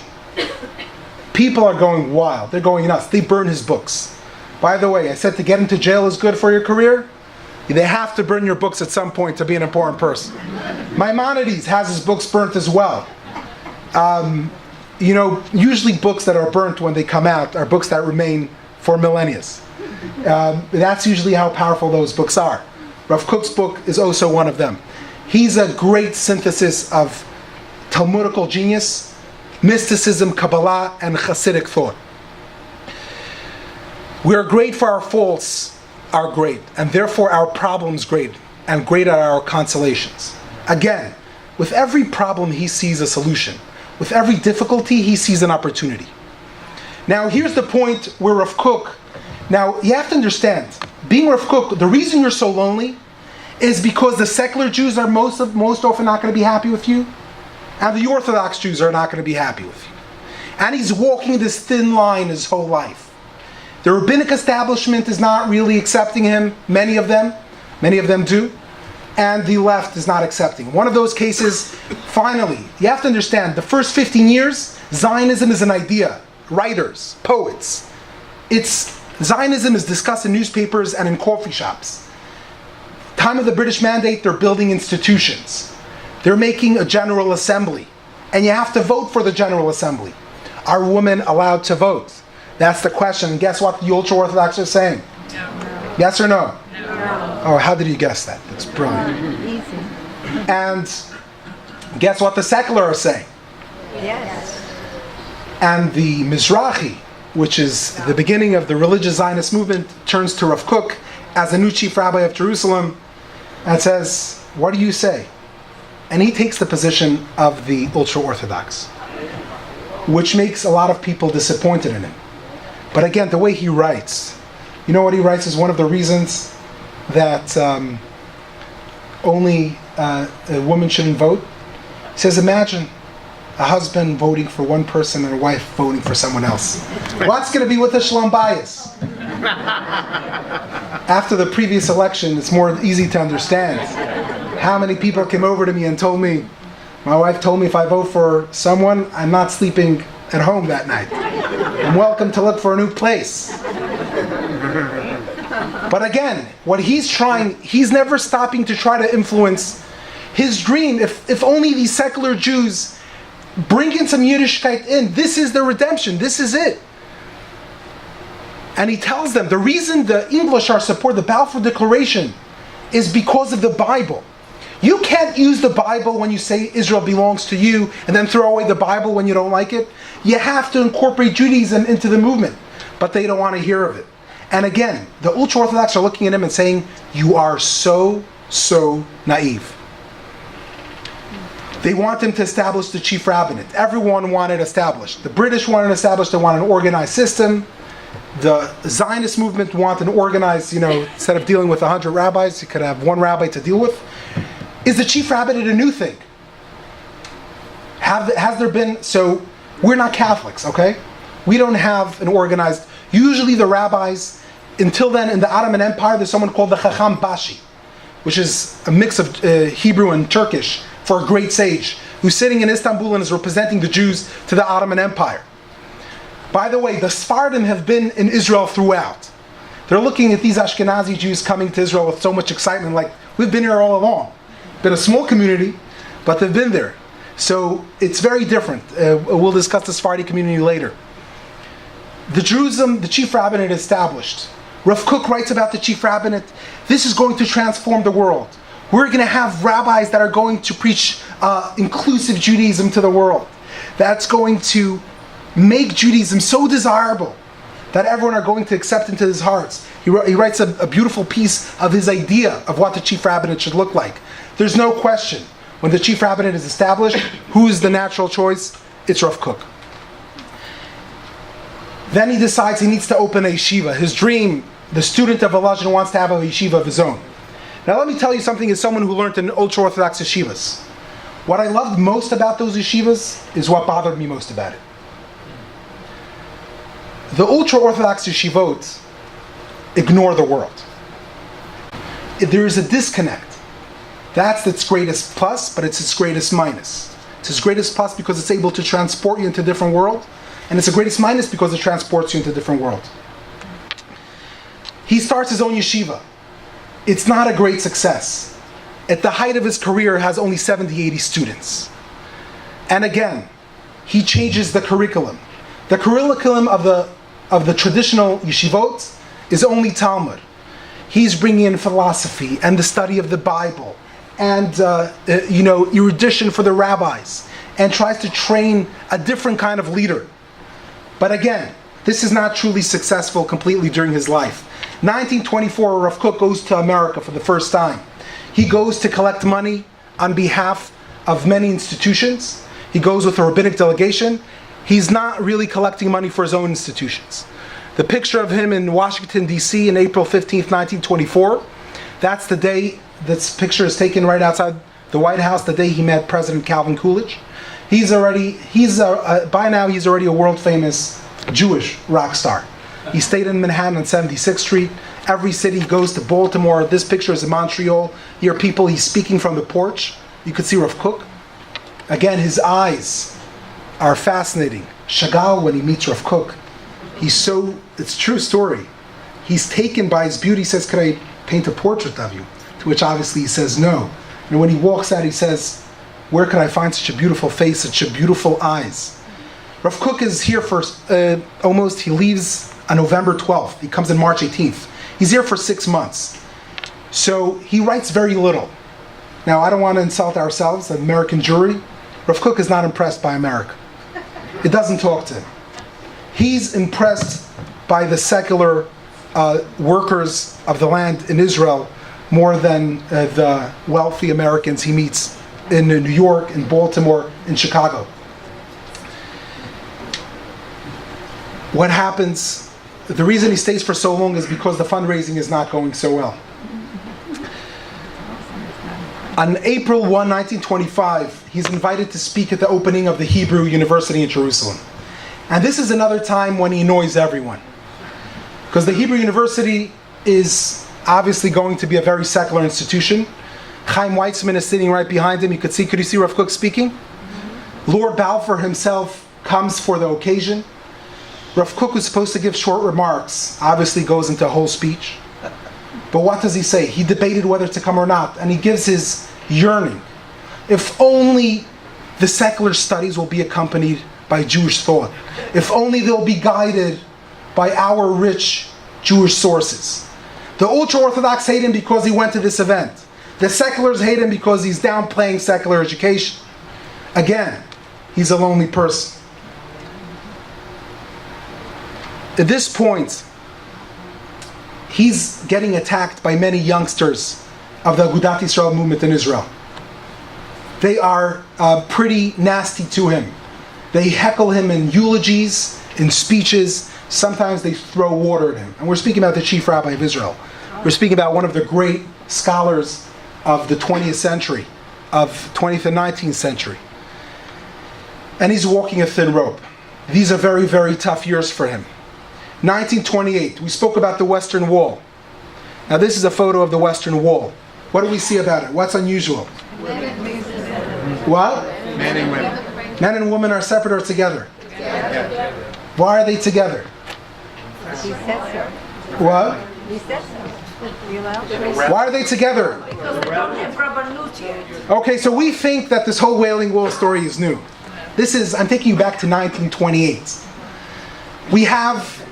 People are going wild. They're going nuts. They burn his books. By the way, I said to get into jail is good for your career. They have to burn your books at some point to be an important person. Maimonides has his books burnt as well. Usually books that are burnt when they come out are books that remain for millennia. That's usually how powerful those books are. Rav Kook's book is also one of them. He's a great synthesis of Talmudical genius, mysticism, Kabbalah, and Hasidic thought. We are great for our faults are great, and therefore our problems great, and great are our consolations. Again, with every problem he sees a solution. With every difficulty he sees an opportunity. Now here's the point where Rav Kook, now you have to understand, being Rav Kook, the reason you're so lonely is because the secular Jews are most often not going to be happy with you, and the Orthodox Jews are not going to be happy with you. And he's walking this thin line his whole life. The rabbinic establishment is not really accepting him, many of them do, and the left is not accepting. One of those cases, finally, you have to understand, the first 15 years, Zionism is an idea. Writers, poets. Zionism is discussed in newspapers and in coffee shops. Time of the British Mandate, they're building institutions. They're making a General Assembly. And you have to vote for the General Assembly. Are women allowed to vote? That's the question. And guess what the ultra-Orthodox are saying? No. Yes or no? No. Oh, how did you guess that? That's brilliant. Easy. And guess what the secular are saying? Yes. And the Mizrahi, which is the beginning of the religious Zionist movement, turns to Rav Kook as the new chief rabbi of Jerusalem and says, "What do you say?" And he takes the position of the ultra-Orthodox, which makes a lot of people disappointed in him. But again, the way he writes, you know what he writes is one of the reasons that only a woman shouldn't vote. He says, imagine a husband voting for one person and a wife voting for someone else. What's going to be with the shalom bias? After the previous election, it's more easy to understand. How many people came over to me and told me, my wife told me if I vote for someone, I'm not sleeping at home that night. I'm welcome to look for a new place. But again, what he's trying, he's never stopping to try to influence his dream. If only these secular Jews bring in some Yiddishkeit in, this is the redemption, this is it. And he tells them, the reason the English are support the Balfour Declaration is because of the Bible. You can't use the Bible when you say Israel belongs to you and then throw away the Bible when you don't like it. You have to incorporate Judaism into the movement. But they don't want to hear of it. And again, the ultra-Orthodox are looking at him and saying, you are so naive. They want him to establish the chief rabbinate. Everyone wanted established. The British wanted established. They want an organized system. The Zionist movement want an organized, instead of dealing with 100 rabbis, you could have one rabbi to deal with. Is the chief rabbinate a new thing? Has there been, so we're not Catholics, okay? We don't have an organized, usually the rabbis, until then in the Ottoman Empire, there's someone called the Chacham Bashi, which is a mix of Hebrew and Turkish for a great sage, who's sitting in Istanbul and is representing the Jews to the Ottoman Empire. By the way, the Sephardim have been in Israel throughout. They're looking at these Ashkenazi Jews coming to Israel with so much excitement, like, we've been here all along. Been a small community, but they've been there. So it's very different. We'll discuss the Sephardi community later. The Jerusalem, the chief rabbinate established. Rav Kook writes about the chief rabbinate. This is going to transform the world. We're going to have rabbis that are going to preach inclusive Judaism to the world. That's going to make Judaism so desirable that everyone are going to accept into his hearts. He writes a beautiful piece of his idea of what the chief rabbinate should look like. There's no question. When the chief rabbinate is established, who is the natural choice? It's Rav Kook. Then he decides he needs to open a yeshiva. His dream, the student of Volozhin wants to have a yeshiva of his own. Now let me tell you something as someone who learned in ultra-Orthodox yeshivas. What I loved most about those yeshivas is what bothered me most about it. The ultra-Orthodox yeshivot ignore the world. There is a disconnect. That's its greatest plus, but it's its greatest minus. It's its greatest plus because it's able to transport you into a different world, and it's the greatest minus because it transports you into a different world. He starts his own yeshiva. It's not a great success. At the height of his career, has only 70, 80 students. And again, he changes the curriculum. The curriculum of the traditional yeshivot is only Talmud. He's bringing in philosophy and the study of the Bible and erudition for the rabbis, and tries to train a different kind of leader. But again, this is not truly successful completely during his life. 1924, Rav Kook goes to America for the first time. He goes to collect money on behalf of many institutions. He goes with a rabbinic delegation. He's not really collecting money for his own institutions. The picture of him in Washington, D.C. in April 15th, 1924, that's the day this picture is taken right outside the White House, the day he met President Calvin Coolidge. By now he's already a world famous Jewish rock star. He stayed in Manhattan on 76th Street. Every city he goes to. Baltimore. This picture is in Montreal. Here are people, he's speaking from the porch. You could see Rav Kook. Again, his eyes are fascinating. Chagall, when he meets Rav Kook, it's a true story. He's taken by his beauty. He says, "Could I paint a portrait of you?" To which obviously he says no. And when he walks out, he says, "Where could I find such a beautiful face, such a beautiful eyes?" Rav Kook is here for he leaves on November 12th. He comes in March 18th. He's here for 6 months. So he writes very little. Now, I don't want to insult ourselves, the American jury. Rav Kook is not impressed by America. It doesn't talk to him. He's impressed by the secular workers of the land in Israel more than the wealthy Americans he meets in New York, in Baltimore, in Chicago. What happens, the reason he stays for so long is because the fundraising is not going so well. On April 1, 1925, he's invited to speak at the opening of the Hebrew University in Jerusalem. And this is another time when he annoys everyone. Because the Hebrew University is obviously going to be a very secular institution. Chaim Weizmann is sitting right behind him. Could you see Rav Kook speaking? Lord Balfour himself comes for the occasion. Rav Kook, who's supposed to give short remarks, obviously goes into a whole speech. But what does he say? He debated whether to come or not, and he gives his yearning. If only the secular studies will be accompanied by Jewish thought. If only they'll be guided by our rich Jewish sources. The ultra-Orthodox hate him because he went to this event. The seculars hate him because he's downplaying secular education. Again, he's a lonely person. At this point, he's getting attacked by many youngsters of the Agudat Yisrael movement in Israel. They are pretty nasty to him. They heckle him in eulogies, in speeches. Sometimes they throw water at him. And we're speaking about the chief rabbi of Israel. We're speaking about one of the great scholars of the 20th century, of 20th and 19th century. And he's walking a thin rope. These are very, very tough years for him. 1928, we spoke about the Western Wall. Now this is a photo of the Western Wall. What do we see about it? What's unusual? What? Men and women. Men and women are separate or together? Why are they together? He said so. What? He said so. You know? Why are they together? Because they don't have Rabbanut yet. Okay, so we think that this whole Wailing Wall story is new. I'm taking you back to 1928. We have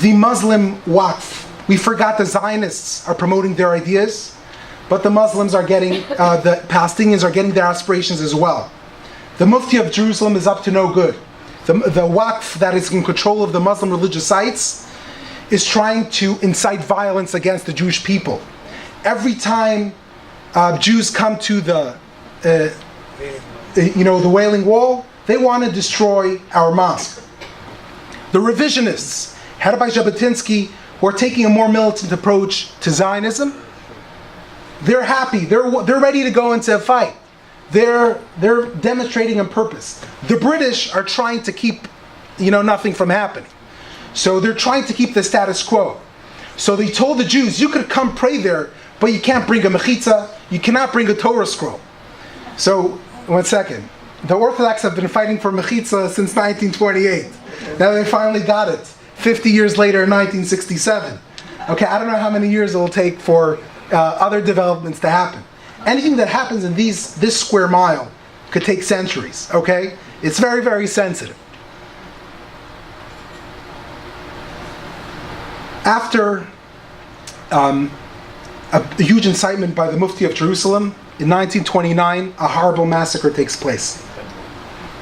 the Muslim Waqf. We forgot the Zionists are promoting their ideas, but the Muslims are getting, the Palestinians are getting their aspirations as well. The Mufti of Jerusalem is up to no good. The Waqf that is in control of the Muslim religious sites is trying to incite violence against the Jewish people. Every time Jews come to the Wailing Wall, they want to destroy our mosque. The revisionists, headed by Jabotinsky, who are taking a more militant approach to Zionism, they're happy. They're ready to go into a fight. They're demonstrating on purpose. The British are trying to keep, nothing from happening. So they're trying to keep the status quo. So they told the Jews, you could come pray there, but you can't bring a mechitza, you cannot bring a Torah scroll. So, 1 second. The Orthodox have been fighting for mechitza since 1928. Now they finally got it, 50 years later in 1967. Okay, I don't know how many years it will take for other developments to happen. Anything that happens in this square mile could take centuries, okay? It's very, very sensitive. After a huge incitement by the Mufti of Jerusalem, in 1929, a horrible massacre takes place.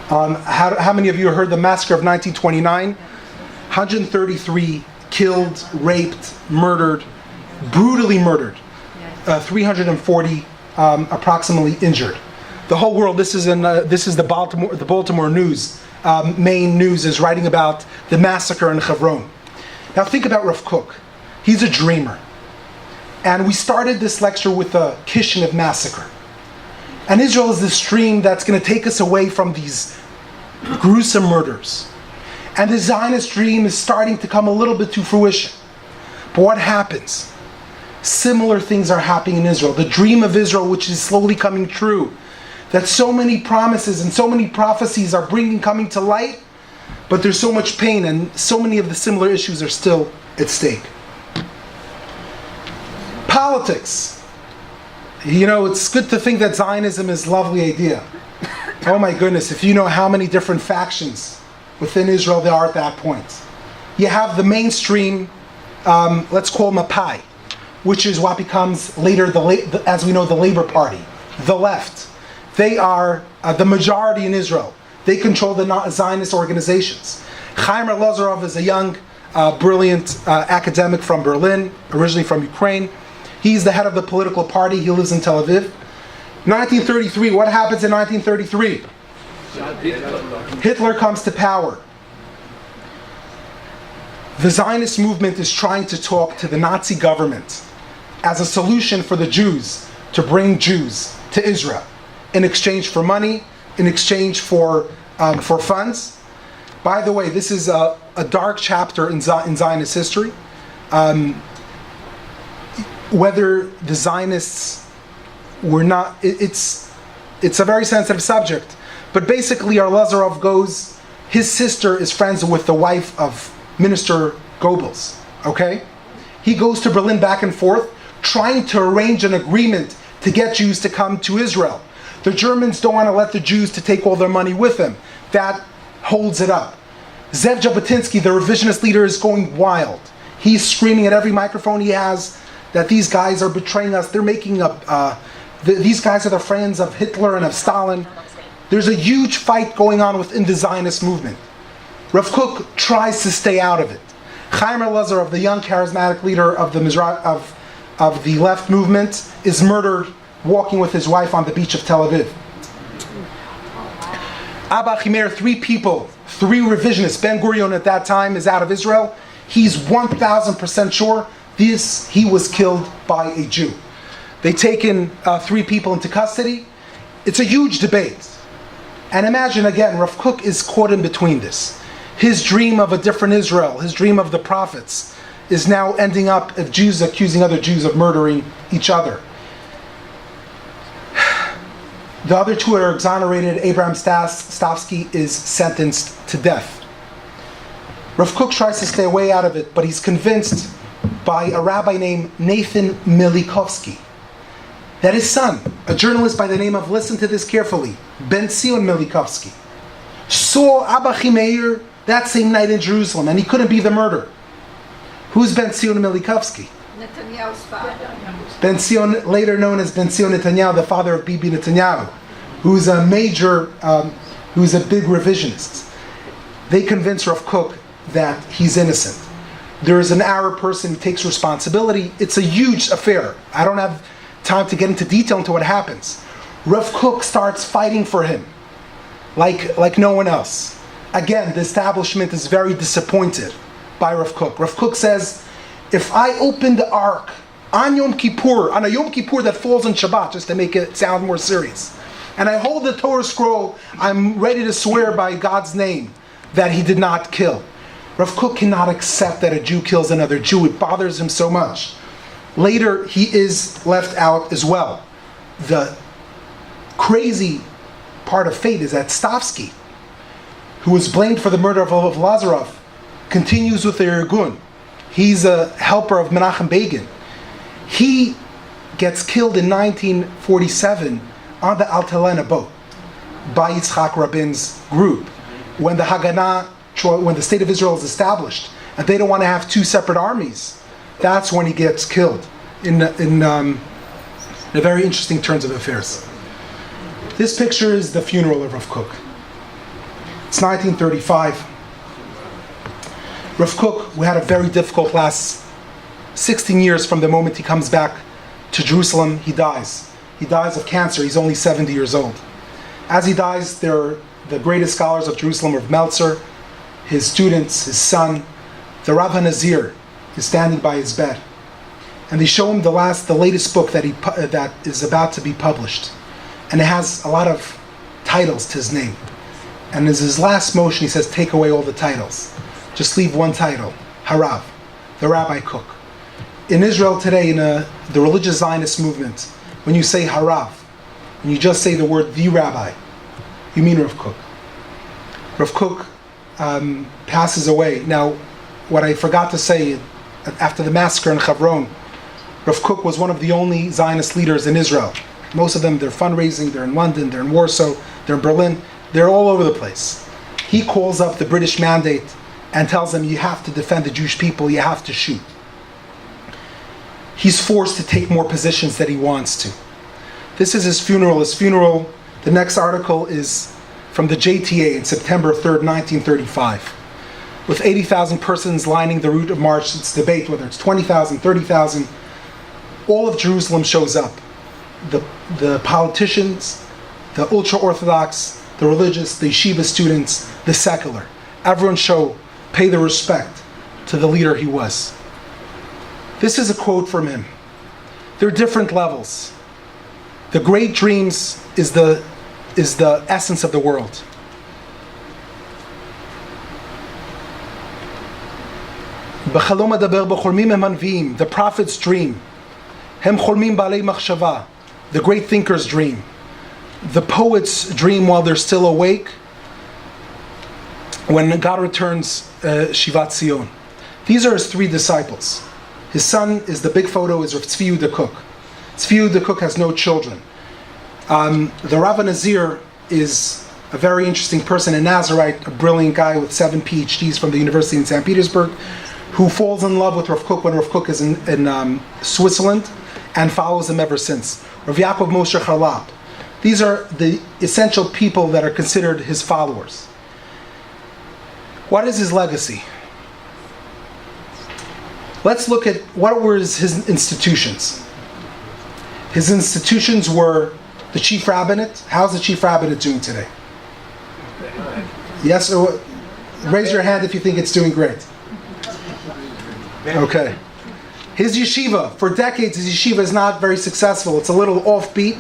How many of you heard the massacre of 1929? 133 killed, raped, murdered, brutally murdered. 340 approximately injured. The whole world. This is the Baltimore News. Main news is writing about the massacre in Hebron. Now think about Rav Kook. He's a dreamer. And we started this lecture with the Kishinev massacre. And Israel is this dream that's going to take us away from these gruesome murders. And the Zionist dream is starting to come a little bit to fruition. But what happens? Similar things are happening in Israel. The dream of Israel, which is slowly coming true, that so many promises and so many prophecies are coming to light, but there's so much pain and so many of the similar issues are still at stake. Politics. It's good to think that Zionism is a lovely idea. Oh my goodness, if you know how many different factions within Israel there are at that point. You have the mainstream, let's call Mapai, which is what becomes later, as we know, the Labor Party, the left. They are the majority in Israel. They control the Zionist organizations. Chaim Lazarov is a young, brilliant academic from Berlin, originally from Ukraine. He's the head of the political party. He lives in Tel Aviv. 1933, what happens in 1933? Hitler comes to power. The Zionist movement is trying to talk to the Nazi government as a solution for the Jews to bring Jews to Israel in exchange for money, in exchange for funds. By the way, this is a dark chapter in Zionist history. Whether the Zionists were not, it's a very sensitive subject. But basically, Arlazarov goes, his sister is friends with the wife of Minister Goebbels, okay? He goes to Berlin back and forth, trying to arrange an agreement to get Jews to come to Israel. The Germans don't want to let the Jews to take all their money with them. That holds it up. Zev Jabotinsky, the revisionist leader, is going wild. He's screaming at every microphone he has that these guys are betraying us. They're making up, these guys are the friends of Hitler and of Stalin. There's a huge fight going on within the Zionist movement. Rav Kook tries to stay out of it. Chaim Lazarov, the young charismatic leader of the left movement, is murdered walking with his wife on the beach of Tel Aviv. Abba Chimer, 3 people, 3 revisionists. Ben Gurion at that time is out of Israel. He's 1,000% sure he was killed by a Jew. They taken 3 people into custody. It's a huge debate. And imagine again, Rav Kook is caught in between this. His dream of a different Israel, his dream of the prophets, is now ending up of Jews accusing other Jews of murdering each other. The other 2 are exonerated. Abraham Stavsky is sentenced to death. Rav Kook tries to stay way out of it, but he's convinced by a rabbi named Nathan Milikovsky that his son, a journalist by the name of, listen to this carefully, Ben Zion Milikovsky, saw Abba Chimeir that same night in Jerusalem, and he couldn't be the murderer. Who's Ben Zion Milikovsky? Netanyahu's father. Ben Zion, later known as Ben Zion Netanyahu, the father of Bibi Netanyahu, who's a who's a big revisionist. They convince Rav Kook that he's innocent. There is an Arab person who takes responsibility. It's a huge affair. I don't have time to get into detail into what happens. Rav Kook starts fighting for him like no one else. Again, the establishment is very disappointed by Rav Kook. Rav Kook says, if I open the ark on Yom Kippur, on a Yom Kippur that falls on Shabbat, just to make it sound more serious, and I hold the Torah scroll, I'm ready to swear by God's name that he did not kill. Rav Kook cannot accept that a Jew kills another Jew. It bothers him so much. Later, he is left out as well. The crazy part of fate is that Stavsky, who was blamed for the murder of Lazarov, continues with the Irgun. He's a helper of Menachem Begin. He gets killed in 1947 on the Altalena boat by Yitzhak Rabin's group when the Haganah, when the state of Israel is established, and they don't want to have 2 separate armies. That's when he gets killed in a very interesting turns of affairs. This picture is the funeral of Rav Kook. It's 1935. Rav Kook, who had a very difficult last 16 years from the moment he comes back to Jerusalem, he dies. He dies of cancer. He's only 70 years old. As he dies, there are the greatest scholars of Jerusalem, Rav Meltzer, his students, his son, the Rav HaNazir is standing by his bed. And they show him the latest book that is about to be published. And it has a lot of titles to his name. And as his last motion, he says, take away all the titles. Just leave one title, Harav, the Rabbi Kook. In Israel today, in the religious Zionist movement, when you say Harav, and you just say the word the Rabbi, you mean Rav Kook. Rav Kook passes away. Now, what I forgot to say, after the massacre in Hebron, Rav Kook was one of the only Zionist leaders in Israel. Most of them, they're fundraising, they're in London, they're in Warsaw, they're in Berlin, they're all over the place. He calls up the British mandate and tells them, you have to defend the Jewish people, you have to shoot. He's forced to take more positions that he wants to. This is his funeral. His funeral, the next article is from the JTA in September 3rd, 1935. with 80,000 persons lining the route of march. It's debate whether it's 20,000, 30,000. All of Jerusalem shows up. The politicians, the ultra-Orthodox, the religious, the yeshiva students, the secular. Everyone pay their respect to the leader he was. This is a quote from him. There are different levels. The great dreams is the essence of the world. The prophets dream. The great thinkers dream. The poets dream while they're still awake. When God returns Shivat Zion. These are his three disciples. His son is the big photo is Rav Tzvi Yehuda Kook. Tzvi Yehuda Kook has no children. The Rav Nazir is a very interesting person, a Nazarite, a brilliant guy with 7 PhDs from the University in St. Petersburg, who falls in love with Rav Kook when Rav Kook is in Switzerland and follows him ever since. Rav Yaakov Moshe Charlap. These are the essential people that are considered his followers. What is his legacy? Let's look at what were his institutions. His institutions were the chief rabbinate. How's the chief rabbinate doing today? Yes, or raise your hand if you think it's doing great. Okay. His yeshiva, for decades, his yeshiva is not very successful. It's a little offbeat.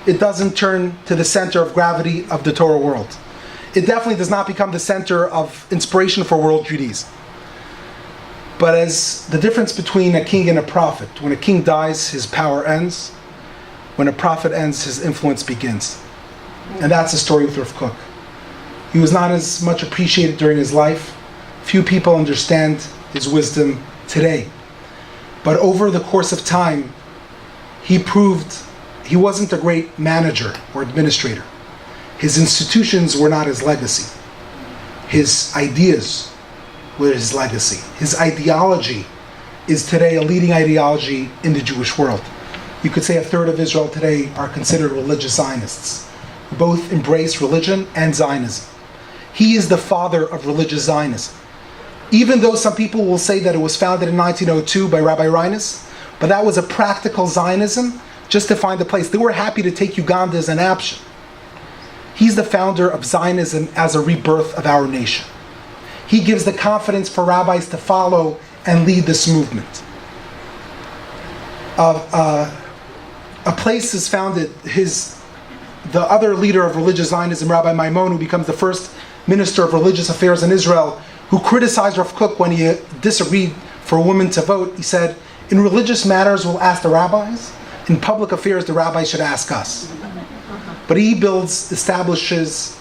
It doesn't turn to the center of gravity of the Torah world. It definitely does not become the center of inspiration for world Judaism. But as the difference between a king and a prophet, when a king dies, his power ends. When a prophet ends, his influence begins. And that's the story with Rav Kook. He was not as much appreciated during his life. Few people understand his wisdom today. But over the course of time, he proved he wasn't a great manager or administrator. His institutions were not his legacy. His ideas were his legacy. His ideology is today a leading ideology in the Jewish world. You could say a third of Israel today are considered religious Zionists, who both embrace religion and Zionism. He is the father of religious Zionism. Even though some people will say that it was founded in 1902 by Rabbi Reines, but that was a practical Zionism just to find a place. They were happy to take Uganda as an option. He's the founder of Zionism as a rebirth of our nation. He gives the confidence for rabbis to follow and lead this movement. A place is founded, the other leader of religious Zionism, Rabbi Maimon, who becomes the first minister of religious affairs in Israel, who criticized Rav Kook when he disagreed for a woman to vote. He said, in religious matters we'll ask the rabbis, in public affairs the rabbis should ask us. But he establishes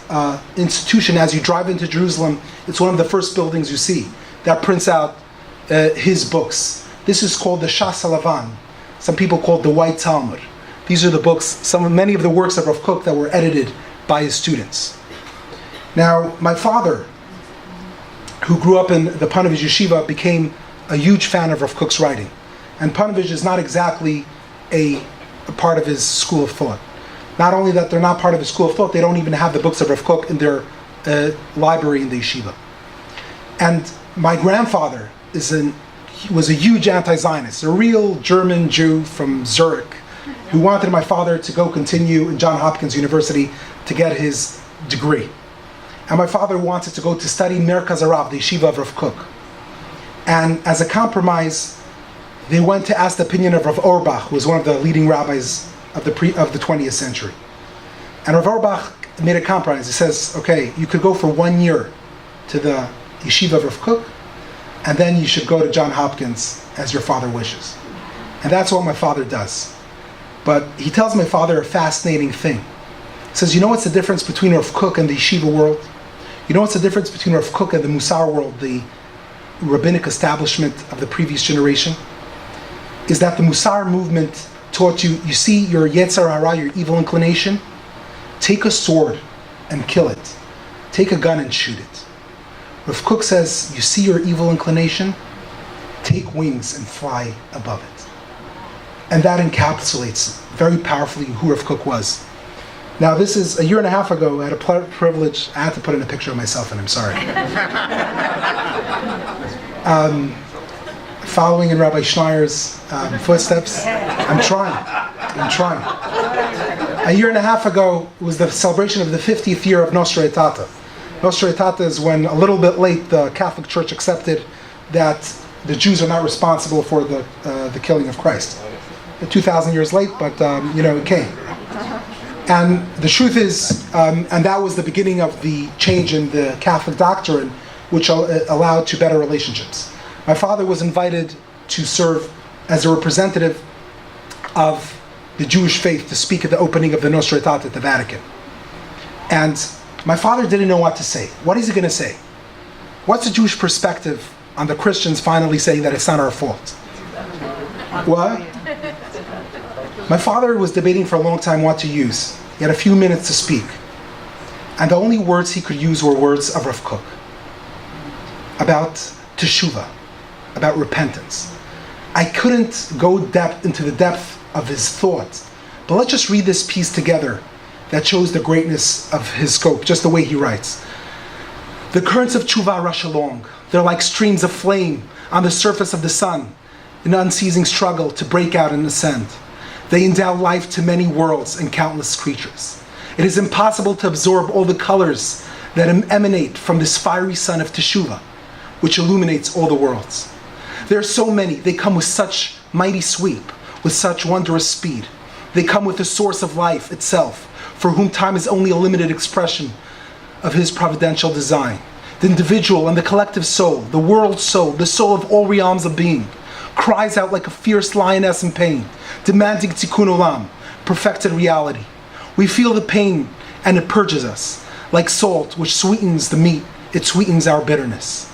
institution. As you drive into Jerusalem, it's one of the first buildings you see that prints out his books. This is called the Shas HaLavan. Some people call it the White Talmud. These are the books, many of the works of Rav Kook that were edited by his students. Now, my father, who grew up in the Panovich Yeshiva, became a huge fan of Rav Kook's writing. And Panovich is not exactly a part of his school of thought. Not only that they're not part of his school of thought, they don't even have the books of Rav Kook in their library in the yeshiva. And my grandfather was a huge anti-Zionist, a real German Jew from Zurich, who wanted my father to go continue in Johns Hopkins University to get his degree. And my father wanted to go to study Merkaz Arav, the yeshiva of Rav Kook. And as a compromise, they went to ask the opinion of Rav Auerbach, who was one of the leading rabbis of the 20th century. And Rav Auerbach made a compromise. He says, okay, you could go for 1 year to the yeshiva of Rav Kook, and then you should go to Johns Hopkins as your father wishes. And that's what my father does. But he tells my father a fascinating thing. He says, you know what's the difference between Rav Kook and the yeshiva world? You know what's the difference between Rav Kook and the Musar world, the rabbinic establishment of the previous generation? Is that the Musar movement taught you see your Yetzer Hara, your evil inclination, take a sword and kill it. Take a gun and shoot it. Rav Kook says, you see your evil inclination, take wings and fly above it. And that encapsulates very powerfully who Rav Kook was. Now, this is a year and a half ago. I had a privilege. I had to put in a picture of myself, and I'm sorry. Following in Rabbi Schneier's footsteps. I'm trying. A year and a half ago was the celebration of the 50th year of Nostra Aetate. Nostra Aetate is when, a little bit late, the Catholic Church accepted that the Jews are not responsible for the killing of Christ. 2,000 years late, but it came. And the truth is, and that was the beginning of the change in the Catholic doctrine, which allowed to better relationships. My father was invited to serve as a representative of the Jewish faith to speak at the opening of the Nostra Aetate at the Vatican. And my father didn't know what to say. What is he going to say? What's the Jewish perspective on the Christians finally saying that it's not our fault? What? My father was debating for a long time what to use. He had a few minutes to speak. And the only words he could use were words of Rav Kook. About teshuvah, about repentance. I couldn't go into the depth of his thought. But let's just read this piece together that shows the greatness of his scope, just the way he writes. The currents of teshuvah rush along. They're like streams of flame on the surface of the sun, an unceasing struggle to break out and ascend. They endow life to many worlds and countless creatures. It is impossible to absorb all the colors that emanate from this fiery sun of teshuvah, which illuminates all the worlds. There are so many. They come with such mighty sweep, with such wondrous speed. They come with the source of life itself, for whom time is only a limited expression of his providential design. The individual and the collective soul, the world soul, the soul of all realms of being, cries out like a fierce lioness in pain, demanding tikkun olam, perfected reality. We feel the pain and it purges us. Like salt which sweetens the meat, it sweetens our bitterness.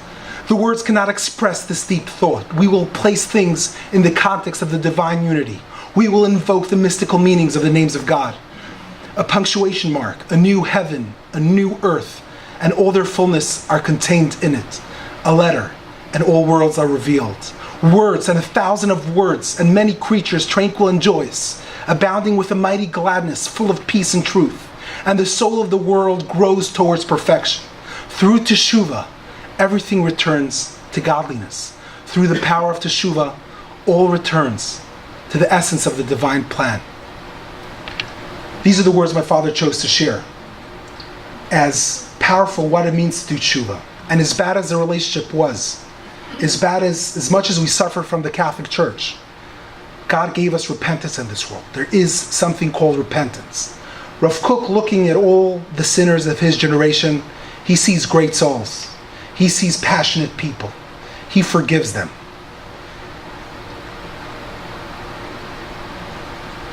The words cannot express this deep thought. We will place things in the context of the divine unity. We will invoke the mystical meanings of the names of God. A punctuation mark, a new heaven, a new earth, and all their fullness are contained in it. A letter, and all worlds are revealed. Words and 1,000 of words, and many creatures tranquil and joyous, abounding with a mighty gladness, full of peace and truth. And the soul of the world grows towards perfection. Through teshuvah, everything returns to godliness. Through the power of teshuvah, all returns to the essence of the divine plan. These are the words my father chose to share. As powerful what it means to do teshuvah, and as bad as the relationship was, as much as we suffer from the Catholic Church, God gave us repentance in this world. There is something called repentance. Rav Kook, looking at all the sinners of his generation, he sees great souls. He sees passionate people. He forgives them.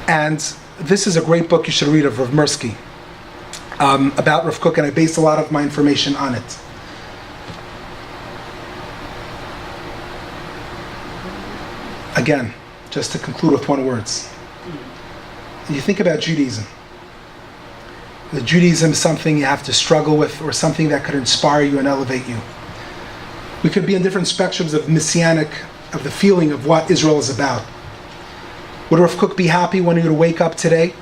And this is a great book you should read of Rav Mirsky about Rav Kook, and I based a lot of my information on it. Again, just to conclude with one word. You think about Judaism. The Judaism is something you have to struggle with, or something that could inspire you and elevate you. We could be in different spectrums of messianic, of the feeling of what Israel is about. Would Rav Kook be happy when he would wake up today?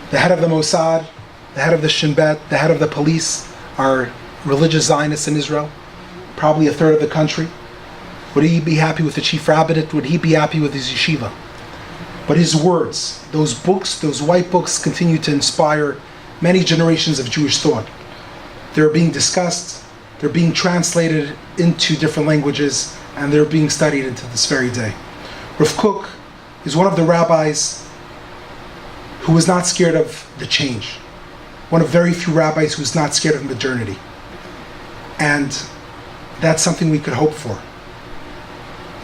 The head of the Mossad, the head of the Shin Bet, the head of the police are religious Zionists in Israel, probably a third of the country. Would he be happy with the chief rabbinate? Would he be happy with his yeshiva? But his words, those books, those white books, continue to inspire many generations of Jewish thought. They're being discussed, they're being translated into different languages, and they're being studied into this very day. Rav Kook is one of the rabbis who was not scared of the change. One of very few rabbis who's not scared of modernity. And that's something we could hope for.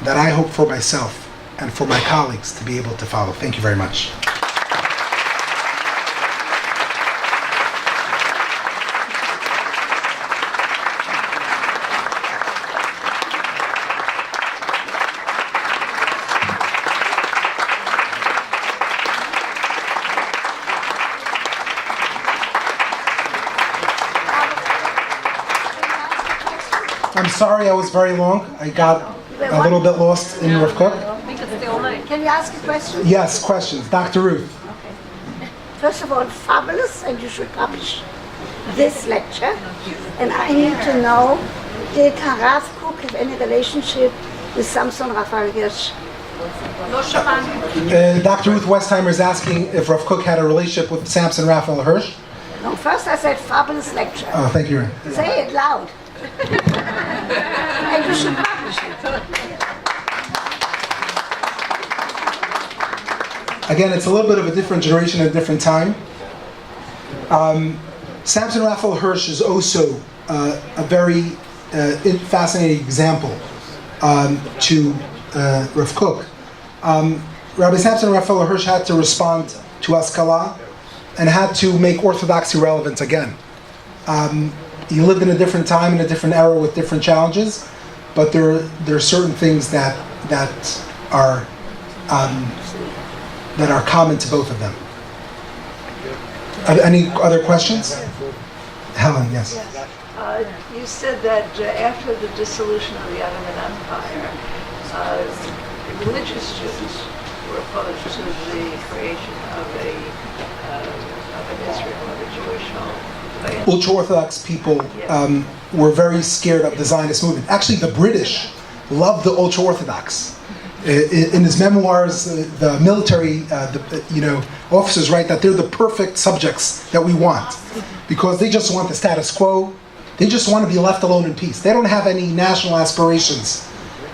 That I hope for myself and for my colleagues to be able to follow. Thank you very much. I'm sorry I was very long. I got a little bit lost in Rav Kook. Can you ask a question? Yes, questions. Dr. Ruth. first of all, fabulous, and you should publish this lecture. And I need to know, did Rav Kook have any relationship with Samson Raphael Hirsch? Dr. Ruth Westheimer is asking if Rav Kook had a relationship with Samson Raphael Hirsch. No, first I said fabulous lecture. Oh, thank you. Say it loud. And you should publish it. Again, it's a little bit of a different generation and a different time. Samson Raphael Hirsch is also a very fascinating example to Rav Kook. Rabbi Samson Raphael Hirsch had to respond to Haskalah and had to make orthodoxy relevant again. He lived in a different time, in a different era with different challenges, but there are certain things that are common to both of them. Any other questions? Helen, yes. You said that after the dissolution of the Ottoman Empire, religious Jews were opposed to the creation of an Israel, of a Jewish home. Ultra-Orthodox people were very scared of the Zionist movement. Actually, the British loved the ultra-Orthodox. In his memoirs, the military, officers write that they're the perfect subjects that we want, because they just want the status quo. They just want to be left alone in peace. They don't have any national aspirations.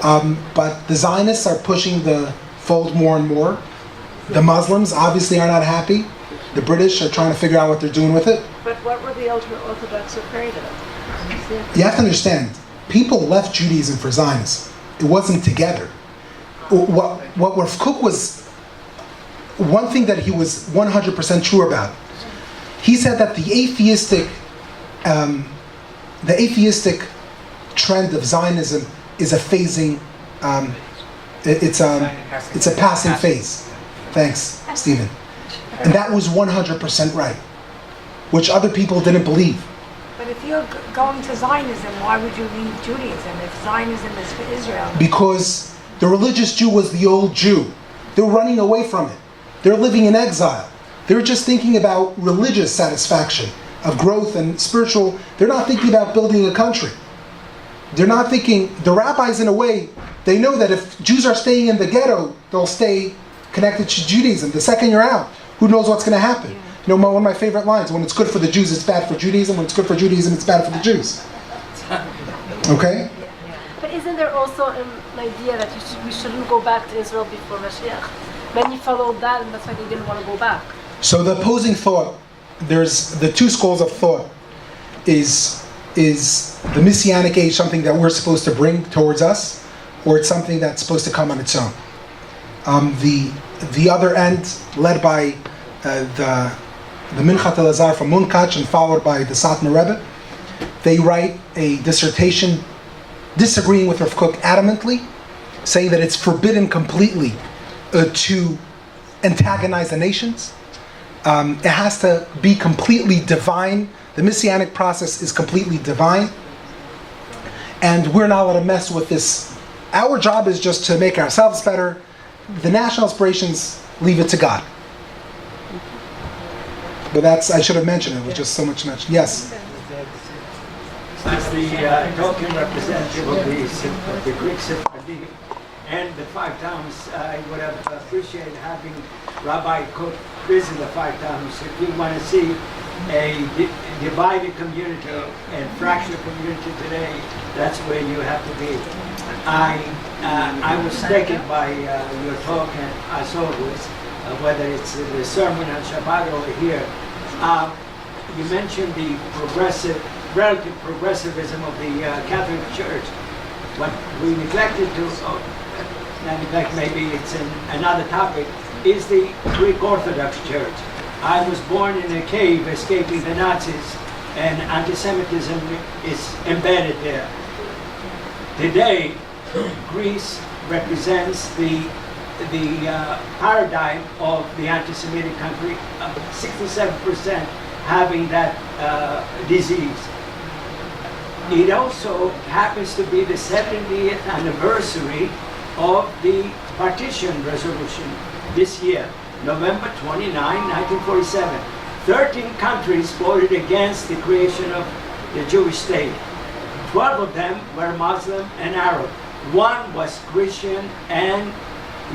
But the Zionists are pushing the fold more and more. The Muslims obviously are not happy. The British are trying to figure out what they're doing with it. But what were the ultra-Orthodox afraid of? You have to understand, people left Judaism for Zionism. It wasn't together. What Rav Kook was, one thing that he was 100% true about, he said that the atheistic trend of Zionism is a phasing, it's a passing phase. Thanks, Stephen. And that was 100% right, which other people didn't believe. But if you're going to Zionism, why would you leave Judaism if Zionism is for Israel? Because the religious Jew was the old Jew. They're running away from it. They're living in exile. They're just thinking about religious satisfaction, of growth and spiritual. They're not thinking about building a country. They're not thinking, the rabbis in a way, they know that if Jews are staying in the ghetto, they'll stay connected to Judaism. The second you're out, who knows what's going to happen? You know, one of my favorite lines, when it's good for the Jews, it's bad for Judaism. When it's good for Judaism, it's bad for the Jews. Okay? But isn't there also an idea that we shouldn't go back to Israel before Mashiach? Many followed that, and that's why they didn't want to go back. So the opposing thought, there's the two schools of thought, is the Messianic age something that we're supposed to bring towards us, or it's something that's supposed to come on its own? The other end, led by the Minchat Elazar from Munkach and followed by the Satmar Rebbe, they write a dissertation disagreeing with Rav Kook adamantly, saying that it's forbidden completely to antagonize the nations. It has to be completely divine. The Messianic process is completely divine, and we're not allowed to mess with this. Our job is just to make ourselves better. The national aspirations, leave it to God. But that's, I should have mentioned it, with just so much mentioned. Yes? As the token representative of the Greek Sephardim and the five towns, I would have appreciated having Rabbi Kook visit the five towns. If you want to see a divided community and fractured community today, that's where you have to be. I was taken by your talk, and as always, whether it's the sermon on Shabbat or here, you mentioned the relative progressivism of the Catholic Church. What we neglected to, not neglect, maybe it's another topic, is the Greek Orthodox Church. I was born in a cave escaping the Nazis, and anti-Semitism is embedded there. Today, Greece represents the paradigm of the anti-Semitic country, 67% having that disease. It also happens to be the 70th anniversary of the partition resolution this year. November 29, 1947. 13 countries voted against the creation of the Jewish state. 12 of them were Muslim and Arab. One was Christian and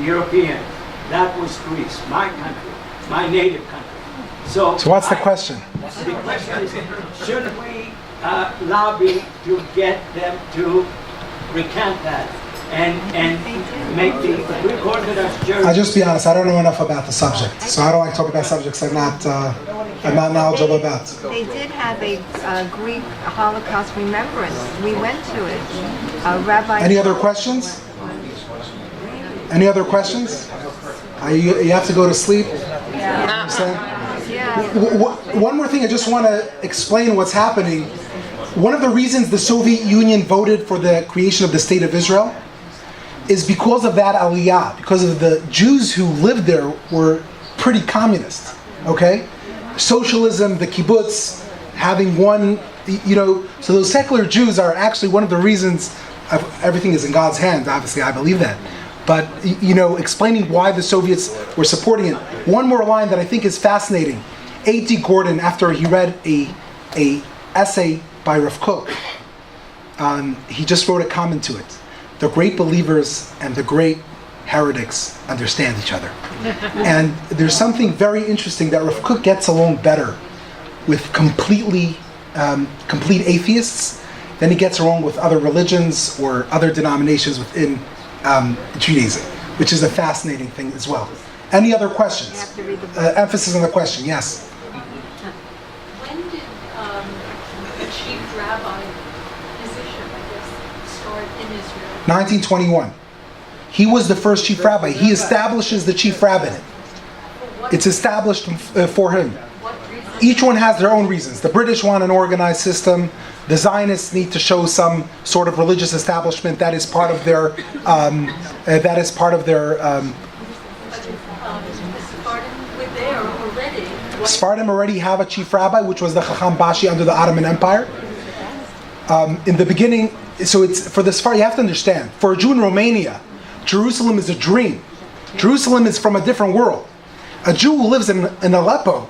European. That was Greece, my country, my native country. So what's the question? The question is, should we lobby to get them to recant that and make the Greek Orthodox Church? I'll just be honest, I don't know enough about the subject. So I don't like to talk about subjects I'm not knowledgeable about. They did have a Greek Holocaust remembrance. We went to it. Rabbi. Any other questions? Any other questions? You have to go to sleep? Yeah. One more thing, I just want to explain what's happening. One of the reasons the Soviet Union voted for the creation of the State of Israel is because of that aliyah, because of the Jews who lived there were pretty communist, okay? Socialism, the kibbutz, having one, so those secular Jews are actually one of the reasons everything is in God's hands, obviously, I believe that. But, explaining why the Soviets were supporting it. One more line that I think is fascinating. A.T. Gordon, after he read a essay by Rav Kook, he just wrote a comment to it. The great believers and the great heretics understand each other. And there's something very interesting that Rav Kook gets along better with complete atheists than he gets along with other religions or other denominations within Judaism, which is a fascinating thing as well. Any other questions? Emphasis on the question, yes. When did the chief rabbi position, start in Israel? 1921. He was the first chief rabbi. He establishes the chief rabbinate. It's established for him. Each one has their own reasons. The British want an organized system. The Zionists need to show some sort of religious establishment that is part of their. Sephardim already have a chief rabbi, which was the Chacham Bashi under the Ottoman Empire. In the beginning, so it's for the Sephardim. You have to understand. For a Jew in Romania, Jerusalem is a dream. Jerusalem is from a different world. A Jew who lives in Aleppo,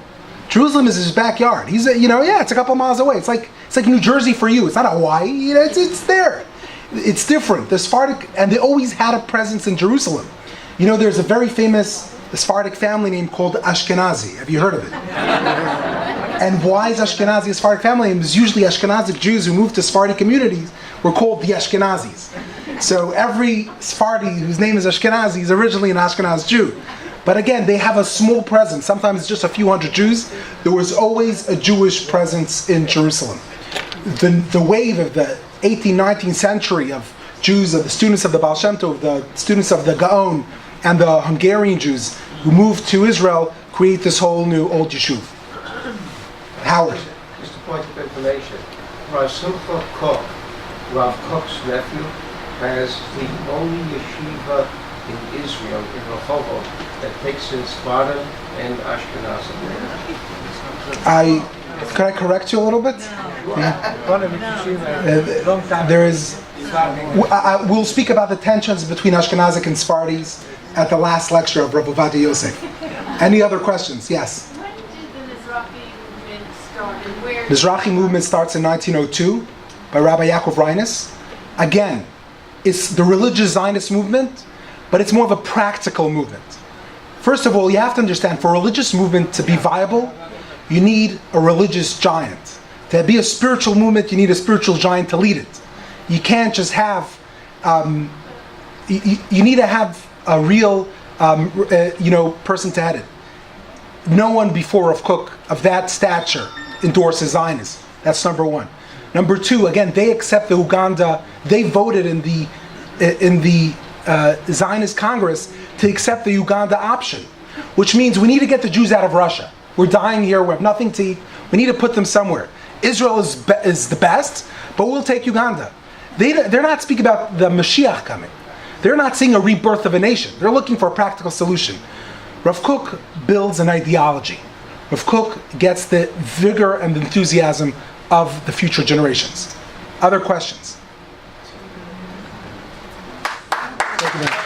Jerusalem is his backyard. He's it's a couple miles away. It's like New Jersey for you. It's not Hawaii. It's there. It's different. The Sephardic, and they always had a presence in Jerusalem. There's a very famous Sephardic family name called Ashkenazi. Have you heard of it? And why is Ashkenazi a Sephardic family name? It's usually Ashkenazic Jews who moved to Sephardic communities were called the Ashkenazis. So every Sephardi whose name is Ashkenazi is originally an Ashkenaz Jew. But again, they have a small presence. Sometimes it's just a few hundred Jews. There was always a Jewish presence in Jerusalem. The wave of the 18th, 19th century of Jews, of the students of the Baal Shem Tov, the students of the Gaon, and the Hungarian Jews who moved to Israel, create this whole new old yeshuv. Howard. Just a point of information. Rav Simcha Kook, Rav Kook's nephew, has the only yeshiva in Israel, in Rehovot, that takes in Sephardim and Ashkenazim. Could I correct you a little bit? There is. We'll speak about the tensions between Ashkenazic and Sephardis at the last lecture of Rav Ovadia Yosef. Any other questions? Yes. When did the Mizrahi movement start, and where? Mizrahi movement starts in 1902 by Rabbi Yaakov Reines. Again, it's the religious Zionist movement, but it's more of a practical movement. First of all, you have to understand, for a religious movement to be viable, you need a religious giant. To be a spiritual movement, you need a spiritual giant to lead it. You can't just have, you need to have a real, person to head it. No one before Rav Kook of that stature endorses Zionism. That's number one. Number two, again, they accept the Uganda. They voted in the Zionist Congress to accept the Uganda option, which means we need to get the Jews out of Russia. We're dying here. We have nothing to eat. We need to put them somewhere. Israel is the best, but we'll take Uganda. They're not speaking about the Mashiach coming. They're not seeing a rebirth of a nation. They're looking for a practical solution. Rav Kook builds an ideology. Rav Kook gets the vigor and enthusiasm of the future generations. Other questions? Thank you.